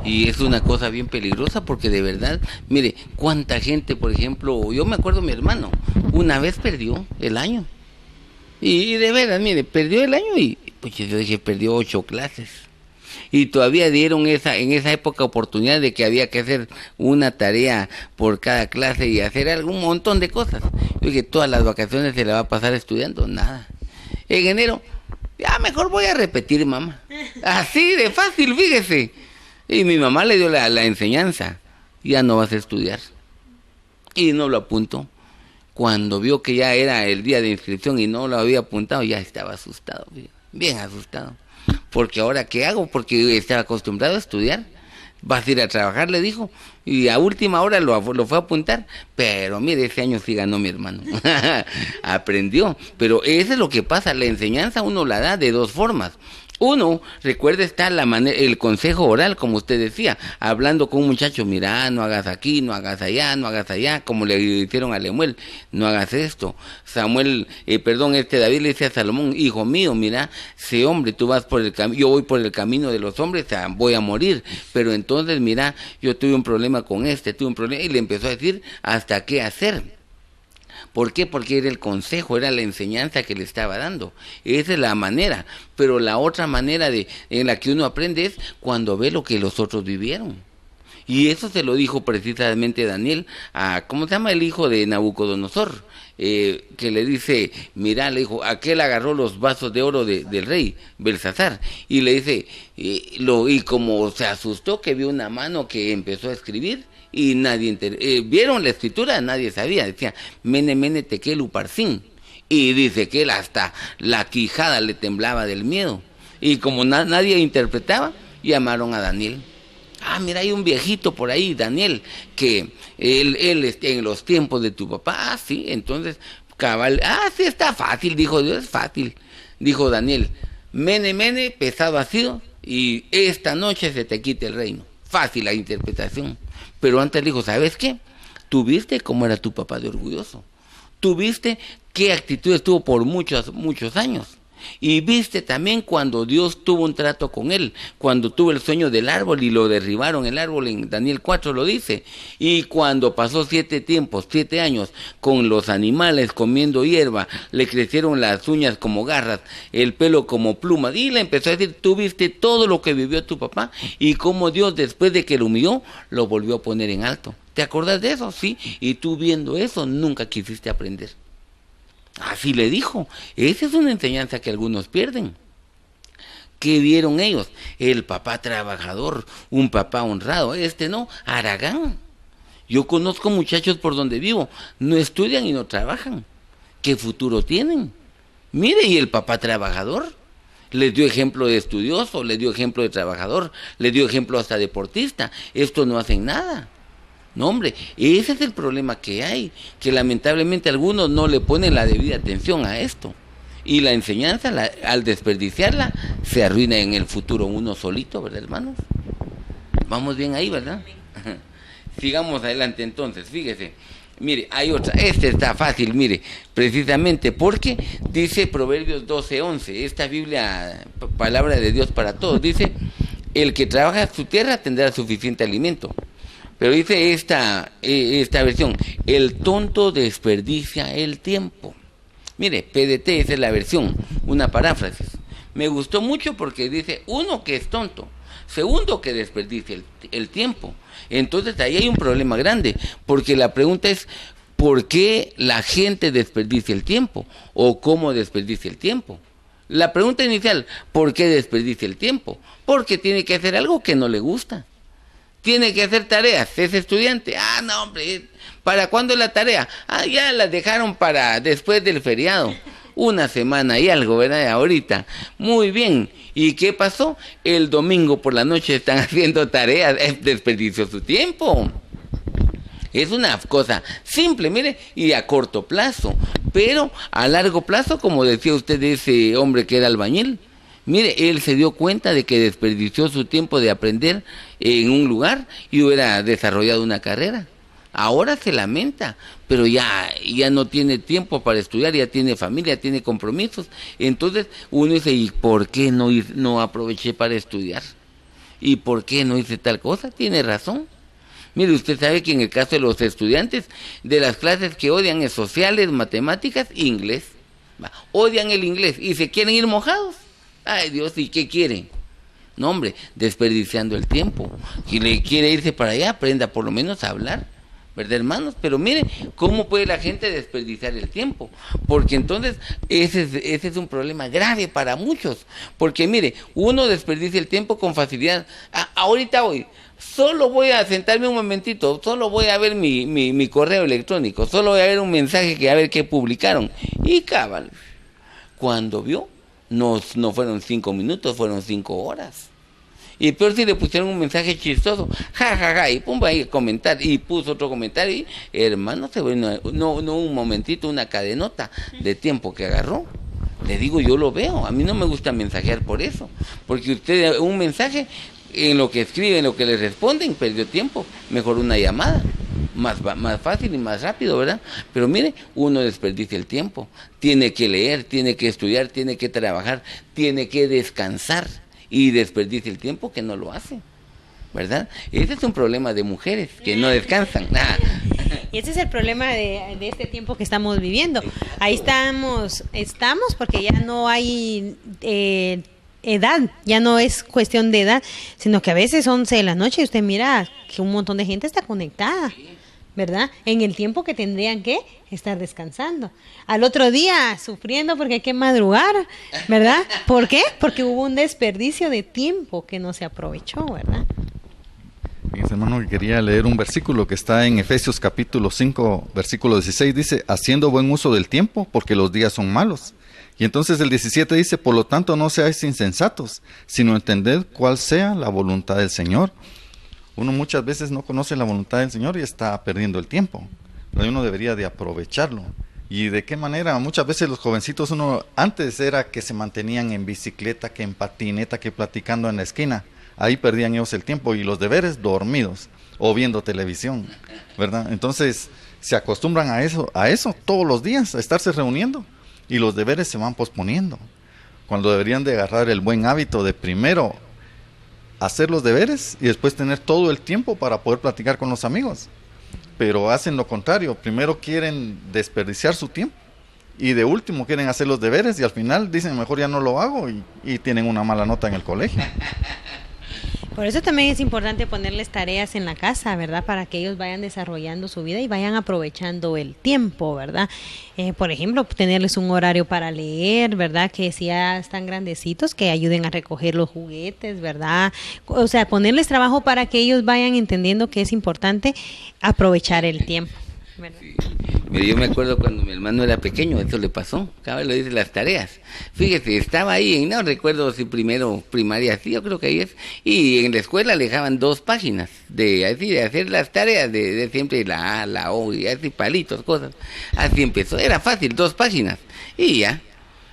Y es una cosa bien peligrosa porque de verdad, mire, cuánta gente, por ejemplo, yo me acuerdo mi hermano, una vez perdió el año. Y de verdad, mire, perdió el año y pues yo dije, perdió 8 clases. Y todavía dieron en esa época oportunidad de que había que hacer una tarea por cada clase y hacer algún montón de cosas. Yo dije, todas las vacaciones se la va a pasar estudiando, nada. En enero, ya mejor voy a repetir, mamá. Así de fácil, fíjese. Y mi mamá le dio la enseñanza, ya no vas a estudiar. Y no lo apuntó. Cuando vio que ya era el día de inscripción y no lo había apuntado, ya estaba asustado, bien asustado. Porque ahora, ¿qué hago? Porque estaba acostumbrado a estudiar. Vas a ir a trabajar, le dijo. Y a última hora lo fue a apuntar. Pero mire, ese año sí ganó mi hermano. Aprendió. Pero eso es lo que pasa. La enseñanza uno la da de 2 formas. Uno, recuerda, está el consejo oral, como usted decía, hablando con un muchacho, mira, no hagas aquí, no hagas allá, como le hicieron a Lemuel, no hagas esto. David le dice a Salomón, hijo mío, mira, sé hombre, tú vas por el camino, yo voy por el camino de los hombres, voy a morir, pero entonces, mira, yo tuve un problema con y le empezó a decir hasta qué hacer. ¿Por qué? Porque era el consejo, era la enseñanza que le estaba dando. Esa es la manera. Pero la otra manera en la que uno aprende es cuando ve lo que los otros vivieron. Y eso se lo dijo precisamente Daniel ¿cómo se llama el hijo de Nabucodonosor? Que le dice, mira, le dijo, aquel agarró los vasos de oro del rey, Belsasar, y le dice, y como se asustó que vio una mano que empezó a escribir, y nadie vieron la escritura, nadie sabía, decía Mene Mene Tekel Uparsin, y dice que él hasta la quijada le temblaba del miedo, y como nadie interpretaba, llamaron a Daniel. Mira, hay un viejito por ahí, Daniel, que él en los tiempos de tu papá. Sí, entonces cabal, sí, está fácil, dijo Dios, es fácil, dijo Daniel, Mene Mene, pesado ha sido, y esta noche se te quite el reino. Fácil la interpretación. Pero antes dijo, ¿sabes qué? Tú viste cómo era tu papá de orgulloso. Tú viste qué actitudes tuvo por muchos años. Y viste también cuando Dios tuvo un trato con él, cuando tuvo el sueño del árbol y lo derribaron el árbol, en Daniel 4 lo dice, y cuando pasó 7 años con los animales comiendo hierba, le crecieron las uñas como garras, el pelo como plumas, y le empezó a decir, tú viste todo lo que vivió tu papá y cómo Dios después de que lo humilló, lo volvió a poner en alto. ¿Te acordás de eso? Sí, y tú viendo eso nunca quisiste aprender. Así le dijo. Esa es una enseñanza que algunos pierden. ¿Qué vieron ellos? El papá trabajador, un papá honrado. No, haragán. Yo conozco muchachos por donde vivo, no estudian y no trabajan. ¿Qué futuro tienen? Mire, y el papá trabajador les dio ejemplo de estudioso, les dio ejemplo de trabajador, les dio ejemplo hasta deportista. Estos no hacen nada. No, hombre, ese es el problema que hay, que lamentablemente algunos no le ponen la debida atención a esto. Y la enseñanza, al desperdiciarla, se arruina en el futuro uno solito, ¿verdad, hermanos? Vamos bien ahí, ¿verdad? Sigamos adelante entonces, fíjese. Mire, hay otra, este está fácil, mire, precisamente porque dice Proverbios 12:11, esta Biblia, palabra de Dios para todos, dice, el que trabaja su tierra tendrá suficiente alimento. Pero dice esta versión, el tonto desperdicia el tiempo. Mire, PDT, esa es la versión, una paráfrasis. Me gustó mucho porque dice, uno, que es tonto, segundo, que desperdicia el tiempo. Entonces ahí hay un problema grande, porque la pregunta es, ¿por qué la gente desperdicia el tiempo? ¿O cómo desperdicia el tiempo? La pregunta inicial, ¿por qué desperdicia el tiempo? Porque tiene que hacer algo que no le gusta. Tiene que hacer tareas, es estudiante. Ah, no, hombre, ¿para cuándo es la tarea? Ah, ya las dejaron para después del feriado. Una semana y algo, ¿verdad? Ahorita. Muy bien. ¿Y qué pasó? El domingo por la noche están haciendo tareas. Desperdició su tiempo. Es una cosa simple, mire, y a corto plazo. Pero a largo plazo, como decía usted de ese hombre que era albañil, mire, él se dio cuenta de que desperdició su tiempo de aprender en un lugar y hubiera desarrollado una carrera. Ahora se lamenta, pero ya no tiene tiempo para estudiar, ya tiene familia, tiene compromisos. Entonces uno dice, ¿y por qué no aproveché para estudiar? ¿Y por qué no hice tal cosa? Tiene razón. Mire, usted sabe que en el caso de los estudiantes, de las clases que odian es sociales, matemáticas, inglés. Odian el inglés y se quieren ir mojados. Ay, Dios, ¿y qué quieren? No, hombre, desperdiciando el tiempo. Si le quiere irse para allá, aprenda por lo menos a hablar, ¿verdad, hermanos? Pero mire, ¿cómo puede la gente desperdiciar el tiempo? Porque entonces ese es un problema grave para muchos. Porque mire, uno desperdicia el tiempo con facilidad. Ahorita hoy, solo voy a sentarme un momentito, solo voy a ver mi correo electrónico, solo voy a ver un mensaje que a ver qué publicaron. Y cabal, cuando vio, no fueron 5 minutos, fueron 5 horas. Y peor si le pusieron un mensaje chistoso, ja, y pum, ahí a comentar, y puso otro comentario, y hermano, se ve no un momentito, una cadenota de tiempo que agarró. Le digo, yo lo veo, a mí no me gusta mensajear por eso, porque usted un mensaje, en lo que escribe, en lo que le responden, perdió tiempo, mejor una llamada. Más fácil y más rápido, ¿verdad? Pero mire, uno desperdicia el tiempo, tiene que leer, tiene que estudiar, tiene que trabajar, tiene que descansar y desperdicia el tiempo que no lo hace, ¿verdad? Ese es un problema de mujeres que no descansan. Y ese es el problema de este tiempo que estamos viviendo. Ahí estamos porque ya no hay edad, ya no es cuestión de edad, sino que a veces 11 de la noche y usted mira que un montón de gente está conectada, ¿verdad? En el tiempo que tendrían que estar descansando. Al otro día sufriendo porque hay que madrugar, ¿verdad? ¿Por qué? Porque hubo un desperdicio de tiempo que no se aprovechó, ¿verdad? Fíjense, hermano, que quería leer un versículo que está en Efesios capítulo 5, versículo 16, dice, haciendo buen uso del tiempo porque los días son malos. Y entonces el 17 dice, por lo tanto no seáis insensatos, sino entended cuál sea la voluntad del Señor. Uno muchas veces no conoce la voluntad del Señor y está perdiendo el tiempo. Pero uno debería de aprovecharlo. ¿Y de qué manera? Muchas veces los jovencitos, antes era que se mantenían en bicicleta, que en patineta, que platicando en la esquina. Ahí perdían ellos el tiempo y los deberes dormidos o viendo televisión, ¿verdad? Entonces se acostumbran a eso todos los días, a estarse reuniendo y los deberes se van posponiendo. Cuando deberían de agarrar el buen hábito de primero hacer los deberes y después tener todo el tiempo para poder platicar con los amigos. Pero hacen lo contrario, primero quieren desperdiciar su tiempo y de último quieren hacer los deberes y al final dicen mejor ya no lo hago y tienen una mala nota en el colegio. Por eso también es importante ponerles tareas en la casa, ¿verdad? Para que ellos vayan desarrollando su vida y vayan aprovechando el tiempo, ¿verdad? Por ejemplo, tenerles un horario para leer, ¿verdad? Que si ya están grandecitos, que ayuden a recoger los juguetes, ¿verdad? O sea, ponerles trabajo para que ellos vayan entendiendo que es importante aprovechar el tiempo. Sí. Mire, yo me acuerdo cuando mi hermano era pequeño, eso le pasó, cabrón, lo dice las tareas. Fíjese, estaba ahí, no recuerdo si primero primaria, sí, yo creo que ahí es, y en la escuela le dejaban 2 páginas de hacer las tareas, de siempre la A, la O, y así palitos, cosas. Así empezó, era fácil, 2 páginas, y ya.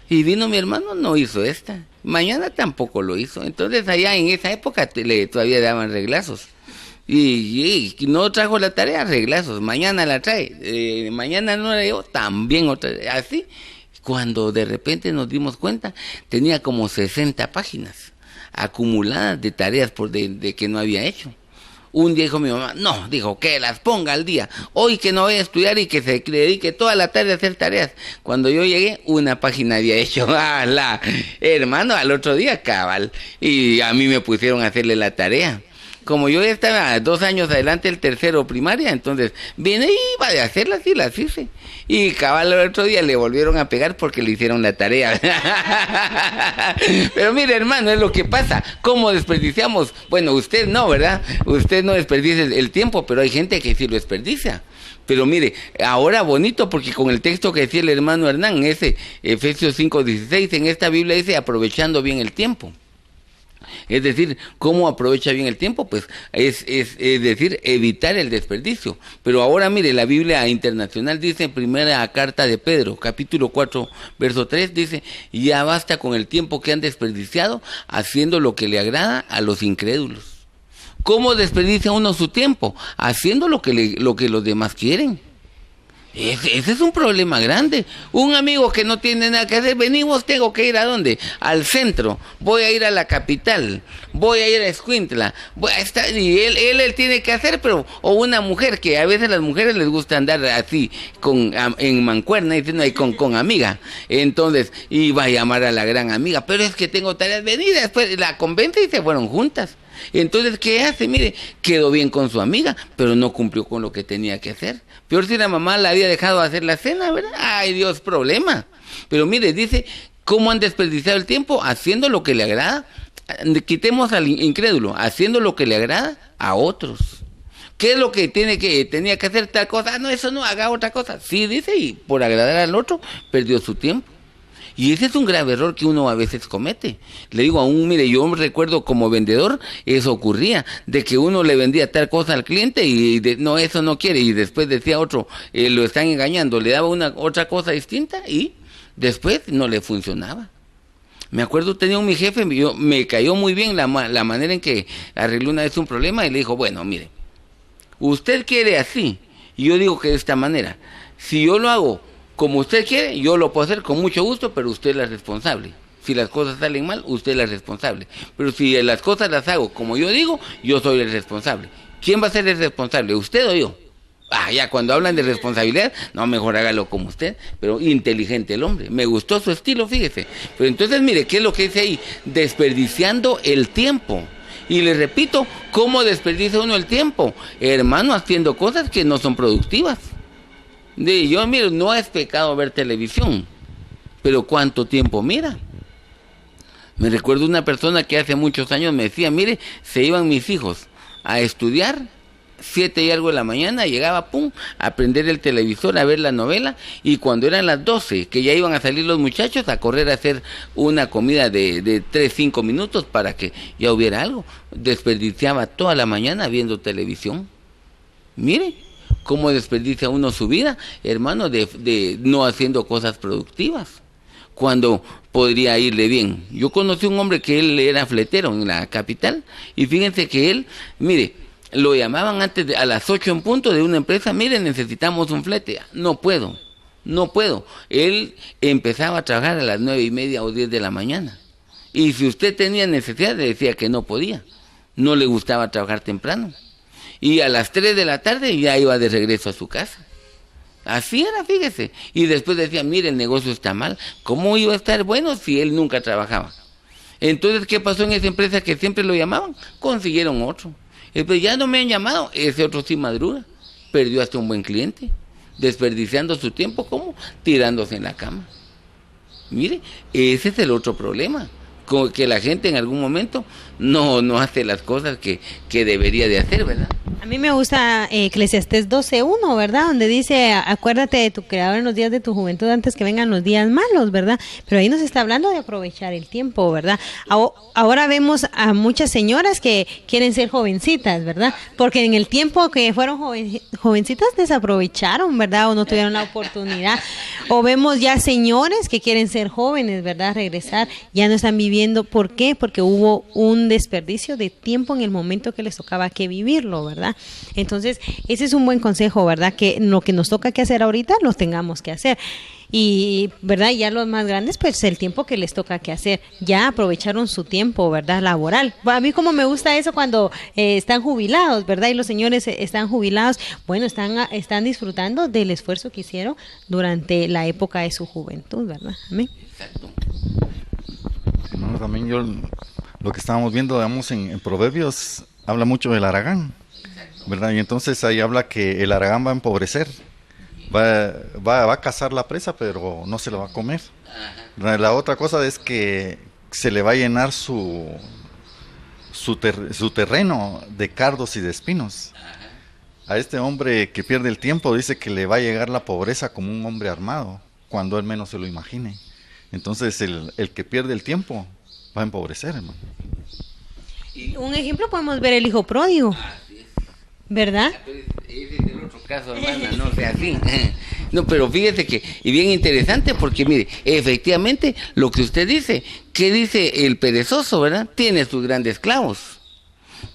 Y vino mi hermano, no hizo esta, mañana tampoco lo hizo. Entonces allá en esa época todavía daban reglazos. Y no trajo la tarea, reglazos, mañana la trae, mañana no la llevó, también otra, así. Cuando de repente nos dimos cuenta, tenía como 60 páginas acumuladas de tareas de que no había hecho. Un día dijo mi mamá, no, dijo que las ponga al día, hoy que no voy a estudiar y que se dedique toda la tarde a hacer tareas. Cuando yo llegué, una página había hecho, ¡ala! Hermano, al otro día cabal, y a mí me pusieron a hacerle la tarea. Como yo ya estaba 2 años adelante el tercero primaria, entonces vine y iba a hacerlas y las hice. Y cabal el otro día le volvieron a pegar porque le hicieron la tarea. Pero mire, hermano, es lo que pasa. ¿Cómo desperdiciamos? Bueno, usted no, ¿verdad? Usted no desperdicia el tiempo, pero hay gente que sí lo desperdicia. Pero mire, ahora bonito porque con el texto que decía el hermano Hernán, ese Efesios 5:16, en esta Biblia dice aprovechando bien el tiempo. Es decir, ¿cómo aprovecha bien el tiempo? Pues es decir, evitar el desperdicio. Pero ahora mire, la Biblia Internacional dice en primera carta de Pedro, capítulo 4, verso 3, dice, ya basta con el tiempo que han desperdiciado haciendo lo que le agrada a los incrédulos. ¿Cómo desperdicia uno su tiempo? Haciendo lo que los demás quieren. Ese es un problema grande. Un amigo que no tiene nada que hacer, venimos, tengo que ir ¿a dónde? Al centro, voy a ir a la capital, voy a ir a Escuintla, voy a estar, y él tiene que hacer, pero, o una mujer, que a veces las mujeres les gusta andar así, en mancuerna, diciendo ahí con amiga, entonces, iba a llamar a la gran amiga, pero es que tengo tareas, venidas, después la convence y se fueron juntas. Entonces, ¿qué hace? Mire, quedó bien con su amiga, pero no cumplió con lo que tenía que hacer. Peor si la mamá la había dejado hacer la cena, ¿verdad? Ay, Dios, problema. Pero mire, dice, ¿cómo han desperdiciado el tiempo? Haciendo lo que le agrada. Quitemos al incrédulo, haciendo lo que le agrada a otros. ¿Qué es lo que tenía que hacer tal cosa? Ah, no, eso no, haga otra cosa. Sí, dice, y por agradar al otro, perdió su tiempo. Y ese es un grave error que uno a veces comete. Le digo mire, yo me recuerdo como vendedor, eso ocurría, de que uno le vendía tal cosa al cliente y no, eso no quiere, y después decía otro, lo están engañando, le daba otra cosa distinta y después no le funcionaba. Me acuerdo, tenía mi jefe, me cayó muy bien la manera en que arregló una vez un problema y le dijo, bueno, mire, usted quiere así, y yo digo que de esta manera, si yo lo hago como usted quiere, yo lo puedo hacer con mucho gusto, pero usted es la responsable. Si las cosas salen mal, usted es la responsable. Pero si las cosas las hago como yo digo, yo soy el responsable. ¿Quién va a ser el responsable, usted o yo? Ya cuando hablan de responsabilidad, no, mejor hágalo como usted, pero inteligente el hombre. Me gustó su estilo, fíjese. Pero entonces, mire, ¿qué es lo que dice ahí? Desperdiciando el tiempo. Y le repito, ¿cómo desperdicia uno el tiempo? Hermano, haciendo cosas que no son productivas. Yo, mire, no es pecado ver televisión, pero ¿cuánto tiempo mira? Me recuerdo una persona que hace muchos años me decía, mire, se iban mis hijos a estudiar, 7 y algo de la mañana, llegaba, a prender el televisor, a ver la novela, y cuando eran las 12, que ya iban a salir los muchachos, a correr a hacer una comida de 3-5 minutos para que ya hubiera algo. Desperdiciaba toda la mañana viendo televisión. Mire cómo desperdicia uno su vida, hermano, de no haciendo cosas productivas, cuando podría irle bien. Yo conocí un hombre que él era fletero en la capital, y fíjense que él, mire, lo llamaban antes a las 8 en punto de una empresa, mire, necesitamos un flete. No puedo. Él empezaba a trabajar a las 9:30 o 10 de la mañana. Y si usted tenía necesidad, le decía que no podía. No le gustaba trabajar temprano. Y a las 3 de la tarde ya iba de regreso a su casa. Así era, fíjese. Y después decía, mire, el negocio está mal. ¿Cómo iba a estar bueno si él nunca trabajaba? Entonces, ¿qué pasó en esa empresa que siempre lo llamaban? Consiguieron otro. Después, ya no me han llamado, ese otro sí madruga. Perdió hasta un buen cliente. Desperdiciando su tiempo, ¿cómo? Tirándose en la cama. Mire, ese es el otro problema. Como que la gente en algún momento no hace las cosas que debería de hacer, ¿verdad? A mí me gusta Eclesiastés 12:1, ¿verdad? Donde dice, acuérdate de tu Creador en los días de tu juventud antes que vengan los días malos, ¿verdad? Pero ahí nos está hablando de aprovechar el tiempo, ¿verdad? Ahora vemos a muchas señoras que quieren ser jovencitas, ¿verdad? Porque en el tiempo que fueron jovencitas desaprovecharon, ¿verdad? O no tuvieron la oportunidad. O vemos ya señores que quieren ser jóvenes, ¿verdad? Regresar, ya no están viviendo. ¿Por qué? Porque hubo un desperdicio de tiempo en el momento que les tocaba que vivirlo, ¿verdad? Entonces, ese es un buen consejo, ¿verdad? Que lo que nos toca que hacer ahorita, lo tengamos que hacer. Y, ¿verdad? Ya los más grandes, pues el tiempo que les toca que hacer, ya aprovecharon su tiempo, ¿verdad? Laboral. A mí como me gusta eso cuando están jubilados, ¿verdad? Y los señores están jubilados, bueno, están disfrutando del esfuerzo que hicieron durante la época de su juventud, ¿verdad? Amén. Exacto. Hermano, también lo que estábamos viendo, digamos, en Proverbios, habla mucho del haragán, ¿verdad? Y entonces ahí habla que el haragán va a empobrecer, va a cazar la presa, pero no se la va a comer. La otra cosa es que se le va a llenar su terreno de cardos y de espinos. A este hombre que pierde el tiempo dice que le va a llegar la pobreza como un hombre armado, cuando él menos se lo imagine. Entonces el que pierde el tiempo va a empobrecer, hermano. Un ejemplo podemos ver el hijo pródigo, ¿verdad? Ese es el otro caso, hermana, no sea así. No, pero fíjese que, y bien interesante, porque mire, efectivamente, lo que usted dice, ¿qué dice el perezoso, verdad? Tiene sus grandes clavos,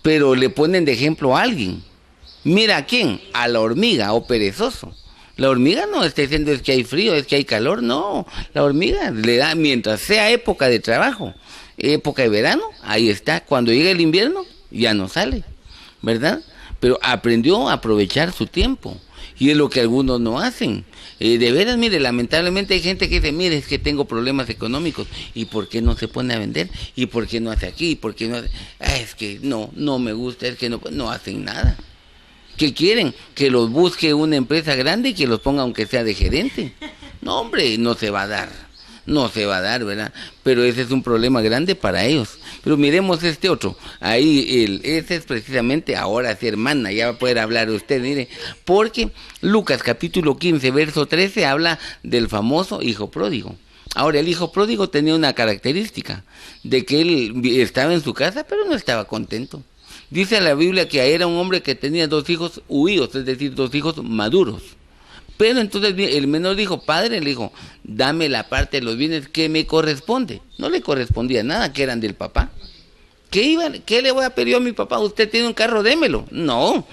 pero le ponen de ejemplo a alguien. Mira a quién, a la hormiga o perezoso. La hormiga no está diciendo es que hay frío, es que hay calor, no. La hormiga le da, mientras sea época de trabajo, época de verano, ahí está. Cuando llega el invierno, ya no sale, ¿verdad? Pero aprendió a aprovechar su tiempo. Y es lo que algunos no hacen. De veras, mire, lamentablemente hay gente que dice, mire, es que tengo problemas económicos. ¿Y por qué no se pone a vender? ¿Y por qué no hace aquí? ¿Y por qué no hace? Es que no me gusta, es que no hacen nada. ¿Qué quieren? Que los busque una empresa grande y que los ponga aunque sea de gerente. No, hombre, no se va a dar. No se va a dar, ¿verdad? Pero ese es un problema grande para ellos. Pero miremos este otro. Ahí, ese es precisamente, ahora sí, hermana, ya va a poder hablar usted, mire. Porque Lucas capítulo 15, verso 13, habla del famoso hijo pródigo. Ahora, el hijo pródigo tenía una característica, de que él estaba en su casa, pero no estaba contento. Dice la Biblia que era un hombre que tenía 2 hijos huidos, es decir, 2 hijos maduros. Pero entonces el menor dijo, padre, le dijo, dame la parte de los bienes que me corresponde. No le correspondía nada, que eran del papá. ¿Qué le voy a pedir a mi papá? Usted tiene un carro, démelo. No,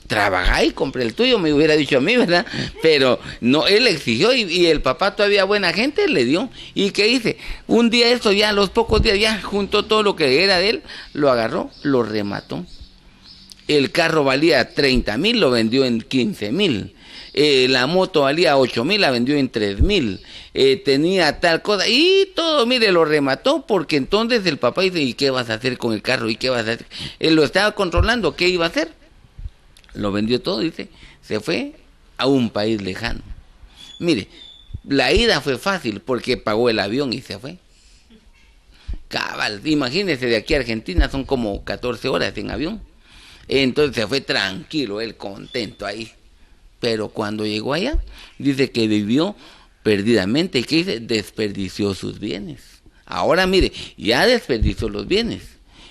trabajá y compré el tuyo, me hubiera dicho a mí, ¿verdad? Pero no, él exigió y el papá todavía buena gente le dio. ¿Y qué hice? Un día esto ya, a los pocos días ya juntó todo lo que era de él, lo agarró, lo remató. El carro valía 30,000, lo vendió en 15,000. La moto valía 8,000, la vendió en 3,000. Tenía tal cosa y todo, mire, lo remató porque entonces el papá dice, ¿y qué vas a hacer con el carro? ¿Y qué vas a hacer? Él lo estaba controlando, ¿qué iba a hacer? Lo vendió todo, dice, se fue a un país lejano. Mire, la ida fue fácil porque pagó el avión y se fue. Cabal, imagínese, de aquí a Argentina son como 14 horas en avión. Entonces se fue tranquilo, él contento ahí. Pero cuando llegó allá, dice que vivió perdidamente. ¿Y qué dice? Desperdició sus bienes. Ahora, mire, ya desperdició los bienes.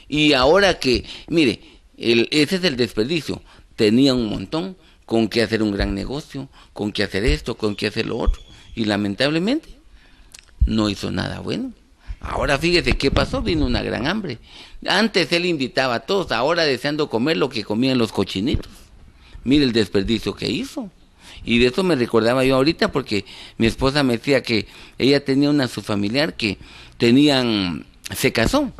Y ahora que, mire, ese es el desperdicio. Tenía un montón con qué hacer un gran negocio, con qué hacer esto, con qué hacer lo otro. Y lamentablemente, no hizo nada bueno. Ahora fíjese qué pasó, vino una gran hambre. Antes él invitaba a todos, ahora deseando comer lo que comían los cochinitos. Mire el desperdicio que hizo. Y de eso me recordaba yo ahorita porque mi esposa me decía que ella tenía una su familiar que se casó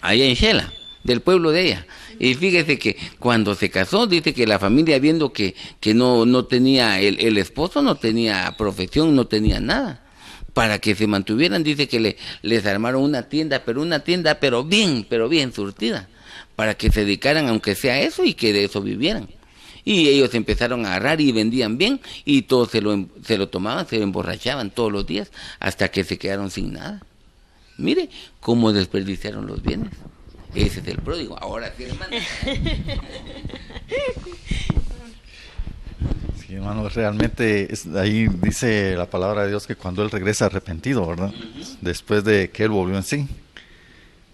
allá en Shela, del pueblo de ella. Y fíjese que cuando se casó, dice que la familia viendo que no tenía, el esposo no tenía profesión, no tenía nada. Para que se mantuvieran, dice que les armaron una tienda, pero bien surtida, para que se dedicaran aunque sea a eso y que de eso vivieran. Y ellos empezaron a agarrar y vendían bien y todos se lo tomaban, se lo emborrachaban todos los días hasta que se quedaron sin nada. Mire cómo desperdiciaron los bienes. Ese es el pródigo. Ahora sí, hermano. Sí, hermano, realmente ahí dice la palabra de Dios que cuando él regresa arrepentido, ¿verdad? Después de que él volvió en sí.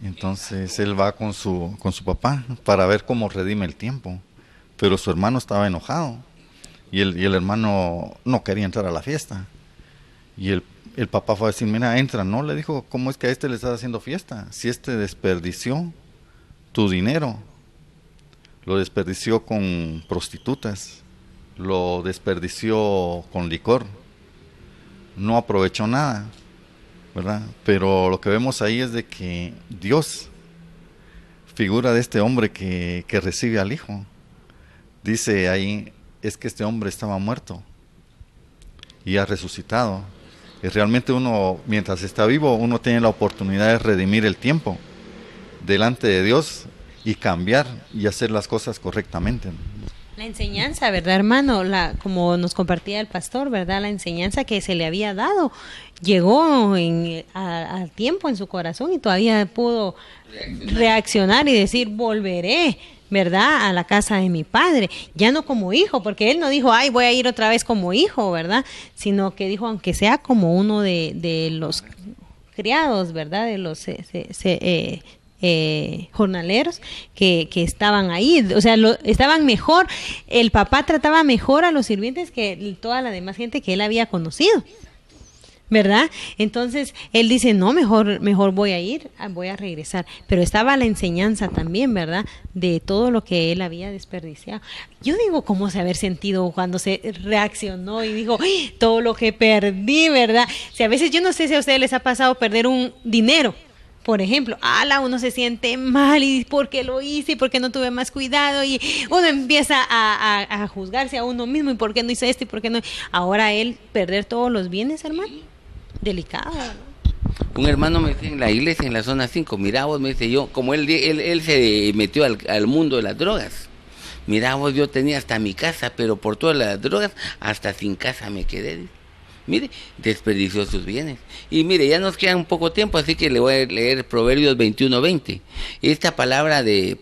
Entonces él va con su papá para ver cómo redime el tiempo. Pero su hermano estaba enojado. Y el hermano no quería entrar a la fiesta. Y el papá fue a decir, mira, entra, ¿no? Le dijo, ¿cómo es que a este le estás haciendo fiesta? Si este desperdició tu dinero, lo desperdició con prostitutas, lo desperdició con licor, no aprovechó nada, ¿verdad? Pero lo que vemos ahí es de que Dios, figura de este hombre que recibe al hijo, dice ahí, es que este hombre estaba muerto y ha resucitado. Y realmente uno, mientras está vivo, uno tiene la oportunidad de redimir el tiempo delante de Dios y cambiar y hacer las cosas correctamente. La enseñanza, ¿verdad, hermano? Como nos compartía el pastor, ¿verdad? La enseñanza que se le había dado llegó a tiempo en su corazón y todavía pudo reaccionar y decir, volveré, ¿verdad?, a la casa de mi padre, ya no como hijo, porque él no dijo, ay, voy a ir otra vez como hijo, ¿verdad?, sino que dijo, aunque sea como uno de los criados, ¿verdad?, de los jornaleros que estaban ahí, o sea, estaban mejor, el papá trataba mejor a los sirvientes que toda la demás gente que él había conocido, ¿verdad? Entonces él dice, no, mejor voy a ir, voy a regresar. Pero estaba la enseñanza también, ¿verdad? De todo lo que él había desperdiciado. Yo digo, ¿cómo se haber sentido cuando se reaccionó y dijo, ¡ay! Todo lo que perdí, ¿verdad? Si a veces, yo no sé si a ustedes les ha pasado perder un dinero, por ejemplo, uno se siente mal y ¿por qué lo hice? ¿Y por qué no tuve más cuidado? Y uno empieza a juzgarse a uno mismo, ¿y por qué no hice esto? ¿Y por qué no? Ahora él perder todos los bienes, hermano, delicado, ¿no? Un hermano me dice en la iglesia, en la zona 5, mira vos, me dice yo, como él se metió al mundo de las drogas, mira vos, yo tenía hasta mi casa, pero por todas las drogas, hasta sin casa me quedé. Mire, desperdició sus bienes. Y mire, ya nos queda un poco tiempo, así que le voy a leer Proverbios 21:20. Esta palabra de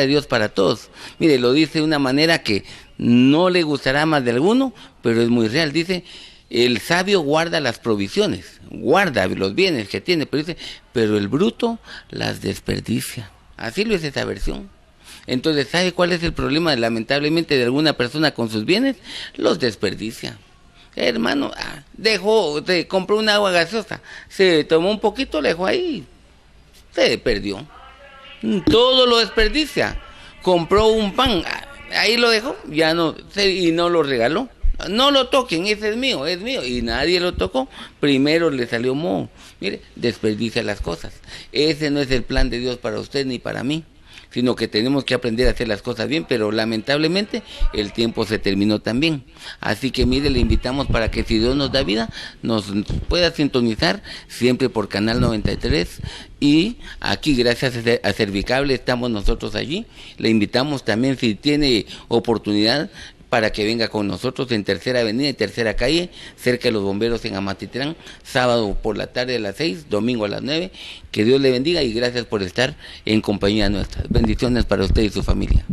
Dios para todos. Mire, lo dice de una manera que no le gustará más de alguno, pero es muy real. Dice, el sabio guarda las provisiones, guarda los bienes que tiene, pero el bruto las desperdicia. Así lo es esa versión. Entonces, ¿sabe cuál es el problema lamentablemente de alguna persona con sus bienes? Los desperdicia. Hermano, compró una agua gaseosa, se tomó un poquito, le dejó ahí, se perdió. Todo lo desperdicia. Compró un pan, ahí lo dejó, y no lo regaló. No lo toquen, ese es mío, y nadie lo tocó. Primero le salió moho. Mire, desperdicia las cosas. Ese no es el plan de Dios para usted ni para mí, sino que tenemos que aprender a hacer las cosas bien, pero lamentablemente el tiempo se terminó también. Así que mire, le invitamos para que si Dios nos da vida, nos pueda sintonizar siempre por Canal 93, y aquí gracias a Servicable estamos nosotros allí. Le invitamos también, si tiene oportunidad, para que venga con nosotros en Tercera Avenida y Tercera Calle, cerca de los bomberos en Amatitlán, sábado por la tarde a las 6, domingo a las 9. Que Dios le bendiga y gracias por estar en compañía nuestra. Bendiciones para usted y su familia.